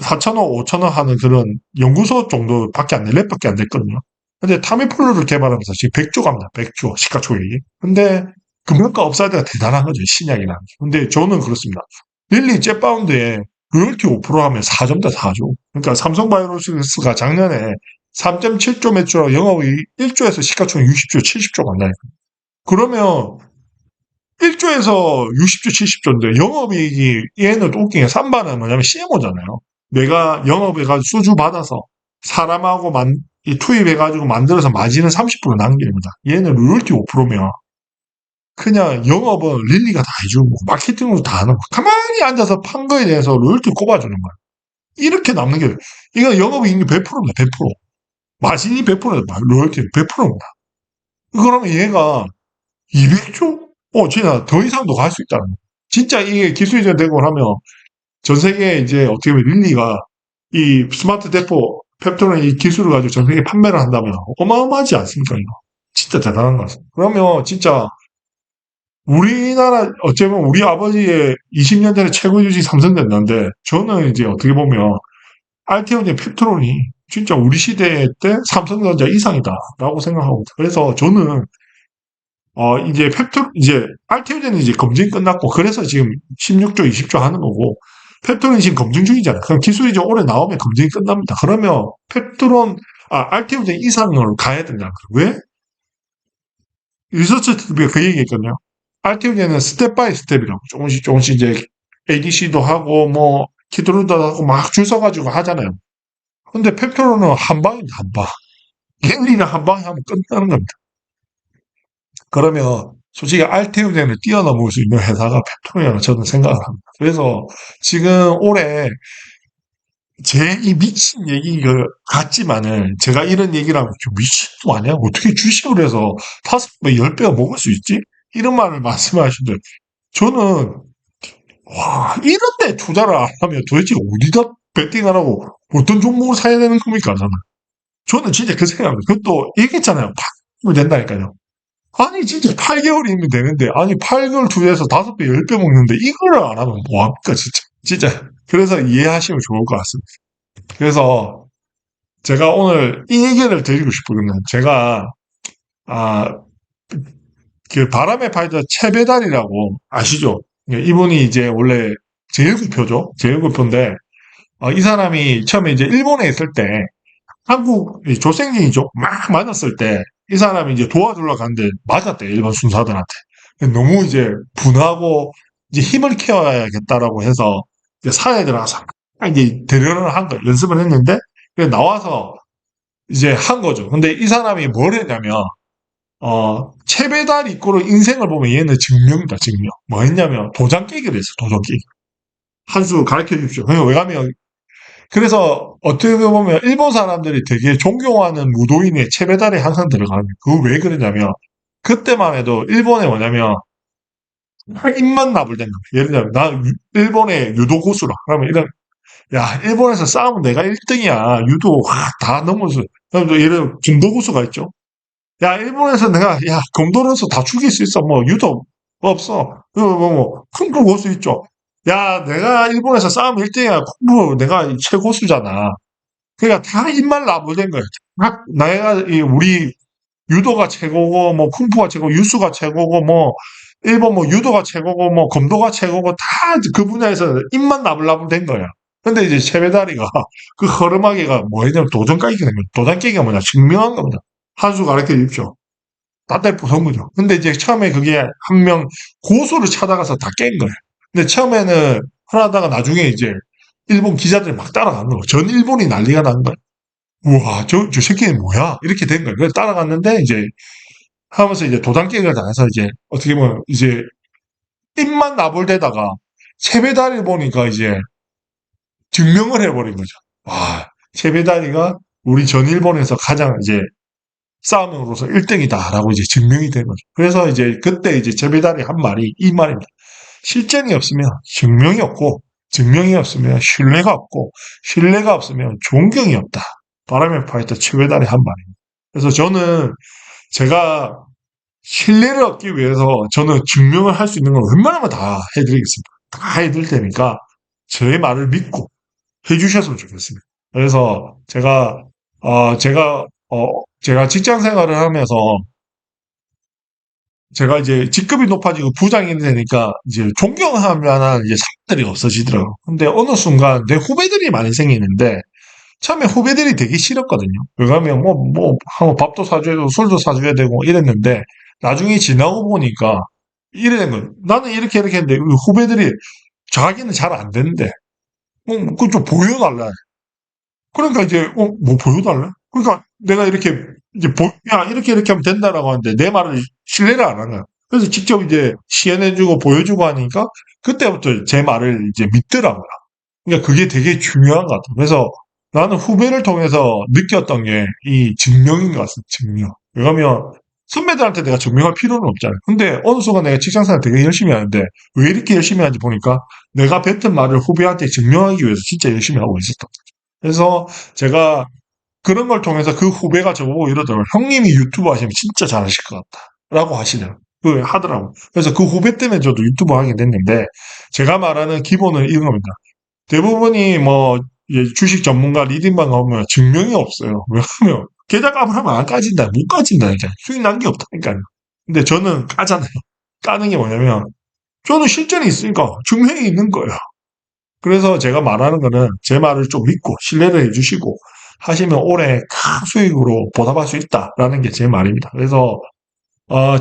4,000원, 5,000원 하는 그런 연구소 정도밖에 안 돼, 랩밖에 안 됐거든요. 근데 타미플루를 개발하면서 지금 100조 갑니다. 100조 시가총액이. 근데 금융가 업사이드가 대단한 거죠. 신약이라는 게. 근데 저는 그렇습니다. 릴리 jet바운드에 로열티 5% 하면 4점 대 4조. 그러니까 삼성바이오로직스가 작년에 3.7조 매출하고 영업이 1조에서 시가총액 60조, 70조 간다니까. 그러면 1조에서 60조, 70조인데 영업이익이 얘는 또 웃긴 게 삼바는 뭐냐면 CMO잖아요. 내가 영업해가지고 수주 받아서 사람하고 투입해가지고 만들어서 마진은 30% 남깁니다. 얘는 로열티 5%면 그냥 영업은 릴리가 다 해주고 마케팅으로 다 하는 거. 가만히 앉아서 판 거에 대해서 로열티 꼽아주는 거야. 이렇게 남는 게 이거 영업이익이 100%입니다. 100%. 마진이 100%다. 로열티 100%입니다. 그러면 얘가 200조? 진짜 더 이상도 갈 수 있다는 거야. 진짜 이게 기술이전 되고 하면 전 세계에 이제 어떻게 보면 릴리가 이 스마트 대포 펩토는 이 기술을 가지고 전 세계에 판매를 한다면 어마어마하지 않습니까? 이거. 진짜 대단한 것 같습니다. 그러면 진짜 우리나라, 어쩌면 우리 아버지의 20년 전에 최고 주식 삼성전자인데, 저는 이제 어떻게 보면, 알테오젠 펩트론이 진짜 우리 시대 때 삼성전자 이상이다라고 생각하고, 그래서 저는, 이제 알테오젠은 이제 검증이 끝났고, 그래서 지금 16조, 20조 하는 거고, 펩트론이 지금 검증 중이잖아요. 그럼 기술이 좀 올해 나오면 검증이 끝납니다. 그러면 알테오젠 이상으로 가야 된다. 왜? 리서치 TV가 그 얘기했거든요. 알테오젠은 스텝 바이 스텝이라고. 조금씩 조금씩 이제 ADC도 하고, 뭐, 키트루도 하고, 막 줄 서가지고 하잖아요. 근데 펩트론은 한 방입니다, 한 방. 갤리는 한 방에 하면 끝나는 겁니다. 그러면 솔직히 알테오젠을 뛰어넘을 수 있는 회사가 펩트론이라고 저는 생각을 합니다. 그래서 지금 올해 제 이 미친 얘기 같지만은 제가 이런 얘기를 하면 미친 거 아니야? 어떻게 주식을 해서 5배, 10배가 먹을 수 있지? 이런 말을 말씀하시는데 저는 와 이런 데 투자를 안 하면 도대체 어디다 베팅하라고 어떤 종목을 사야 되는 겁니까? 저는 진짜 그 생각합니다. 그것도 얘기했잖아요. 8개월 된다니까요. 아니 진짜 8개월이면 되는데 아니 8개월 투자해서 5배, 10배 먹는데 이걸 안 하면 뭐합니까 진짜. 진짜. 그래서 이해하시면 좋을 것 같습니다. 그래서 제가 오늘 이 얘기를 드리고 싶거든요. 제가 아, 그 바람의 파이터 채배달이라고 아시죠? 이분이 이제 원래 제일구표죠. 제일구표인데 이 사람이 처음에 이제 일본에 있을 때 한국 조생진이죠. 막 맞았을 때 이 사람이 이제 도와주러 갔는데 맞았대 일본 순사들한테. 너무 이제 분하고 이제 힘을 키워야겠다라고 해서 이제 사회에 들어가서 이제 대련을 한 거예요. 연습을 했는데 나와서 이제 한 거죠. 근데 이 사람이 뭘 했냐면 채배달 입고로 인생을 보면 얘는 증명이다, 증명. 뭐 했냐면 도장 깨기를 했어, 도장 깨기. 한 수 가르쳐 주십시오. 왜냐면 그래서 어떻게 보면 일본 사람들이 되게 존경하는 무도인의 채배달에 항상 들어가는 거예요. 그거 왜 그러냐면 그때만 해도 일본에 뭐냐면 입만 나불된 거예요. 예를 들면 나 일본의 유도 고수라. 그러면 이런 야 일본에서 싸우면 내가 1등이야. 유도 다 넘어서. 그럼 예를 들어 금도 고수가 있죠. 야 일본에서 내가 야 금도로서 다 죽일 수 있어. 뭐 유도 없어. 쿵푸 고수 있죠. 야 내가 일본에서 싸우면 1등이야. 쿵푸 내가 최고수잖아. 그러니까 다 입만 나불된 거예요. 다 내가 우리 유도가 최고고 뭐 쿵푸가 최고, 유수가 최고고 뭐 일본 뭐 유도가 최고고 뭐 검도가 최고고 다 그 분야에서 입만 나불나불 된 거야. 근데 이제 채배다리가 그 허름하게가 뭐냐면 도전 까기 된 거야. 도전 깨기가 뭐냐 증명한 겁니다. 한 수 가르쳐 주십시오. 따뜻 부선 거죠. 근데 이제 처음에 그게 한 명 고수를 찾아가서 다 깬 거예요. 근데 처음에는 하다가 나중에 이제 일본 기자들이 막 따라가는 거예요. 전 일본이 난리가 난 거예요. 우와, 저 새끼는 뭐야? 이렇게 된 거예요. 그래서 따라갔는데, 이제, 하면서 이제 도장깨기가 당해서 이제, 어떻게 보면, 이제, 입만 나불대다가, 세배다리 보니까 이제, 증명을 해버린 거죠. 와, 세배다리가 우리 전 일본에서 가장 이제, 싸움으로서 1등이다라고 이제 증명이 된 거죠. 그래서 이제, 그때 이제 세배다리 한 말이 이 말입니다. 실전이 없으면 증명이 없고, 증명이 없으면 신뢰가 없고, 신뢰가 없으면 존경이 없다. 바람의 파이터 최배달의 한 말입니다. 그래서 저는 제가 신뢰를 얻기 위해서 저는 증명을 할 수 있는 걸 웬만하면 다 해드리겠습니다. 다 해드릴 테니까 제 말을 믿고 해주셨으면 좋겠습니다. 그래서 제가 직장 생활을 하면서 제가 이제 직급이 높아지고 부장이 되니까 이제 존경할 만한 이제 사람들이 없어지더라고요. 근데 어느 순간 내 후배들이 많이 생기는데 처음에 후배들이 되게 싫었거든요. 왜냐하면 한번 밥도 사줘야 되고 술도 사줘야 되고 이랬는데 나중에 지나고 보니까 이래 된 거예요. 나는 이렇게 했는데 우리 후배들이 자기는 잘 안 되는데 그거 좀 보여달라. 그러니까 이제 뭐 보여달래? 그러니까 내가 이렇게 이제 야 이렇게 하면 된다라고 하는데 내 말을 신뢰를 안 하는 거야. 그래서 직접 이제 시연해주고 보여주고 하니까 그때부터 제 말을 이제 믿더라고요. 그러니까 그게 되게 중요한 것 같아요. 그래서 나는 후배를 통해서 느꼈던 게 이 증명인 것 같습니다. 증명. 왜냐하면 선배들한테 내가 증명할 필요는 없잖아요. 근데 어느 순간 내가 직장생활 되게 열심히 하는데 왜 이렇게 열심히 하는지 보니까 내가 뱉은 말을 후배한테 증명하기 위해서 진짜 열심히 하고 있었던 거죠. 그래서 제가 그런 걸 통해서 그 후배가 저보고 이러더라고요. 형님이 유튜브 하시면 진짜 잘하실 것 같다. 라고 하시더라고요. 그 하더라고. 그래서 그 후배 때문에 저도 유튜브 하게 됐는데, 제가 말하는 기본은 이런 겁니다. 대부분이 뭐 이제 주식 전문가 리딩방 가보면 증명이 없어요. 왜냐하면 계좌 까불하면 안 까진다, 못 까진다니까. 수익 난 게 없다니까요. 근데 저는 까잖아요. 까는 게 뭐냐면 저는 실전이 있으니까 증명이 있는 거예요. 그래서 제가 말하는 거는 제 말을 좀 믿고 신뢰를 해주시고 하시면 올해 큰 수익으로 보답할 수 있다라는 게 제 말입니다. 그래서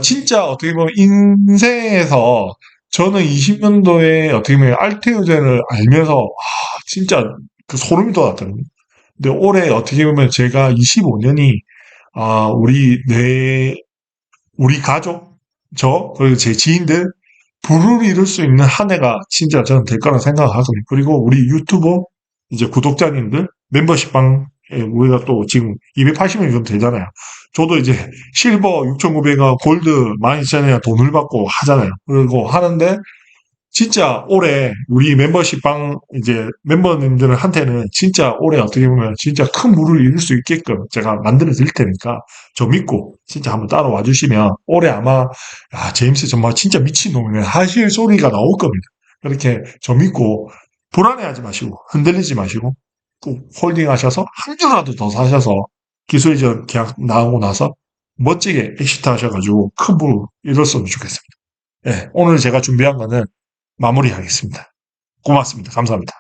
진짜 어떻게 보면 인생에서 저는 20년도에 어떻게 보면 알테오젠을 알면서 진짜 그 소름이 돋았거든요. 근데 올해 어떻게 보면 제가 25년이 우리 가족, 그리고 제 지인들 부를 이룰 수 있는 한 해가 진짜 저는 될 거라 생각하거든요. 그리고 우리 유튜버 이제 구독자님들 멤버십방 우리가 또 지금 280명 정도 되잖아요. 저도 이제 실버 6,900원, 골드 12,000원 돈을 받고 하잖아요. 그리고 하는데 진짜 올해 우리 멤버십방 이제 멤버님들한테는 진짜 올해 어떻게 보면 진짜 큰 물을 이룰 수 있게끔 제가 만들어 드릴 테니까 저 믿고 진짜 한번 따라와 주시면 올해 아마 제임스 정말 진짜 미친놈이네 하실 소리가 나올 겁니다. 그렇게 저 믿고 불안해하지 마시고 흔들리지 마시고 꼭 홀딩 하셔서 한 주라도 더 사셔서 기술이전 계약 나오고 나서 멋지게 엑시트 하셔가지고 큰 불 이뤘으면 좋겠습니다. 네, 오늘 제가 준비한 거는 마무리하겠습니다. 고맙습니다. 감사합니다.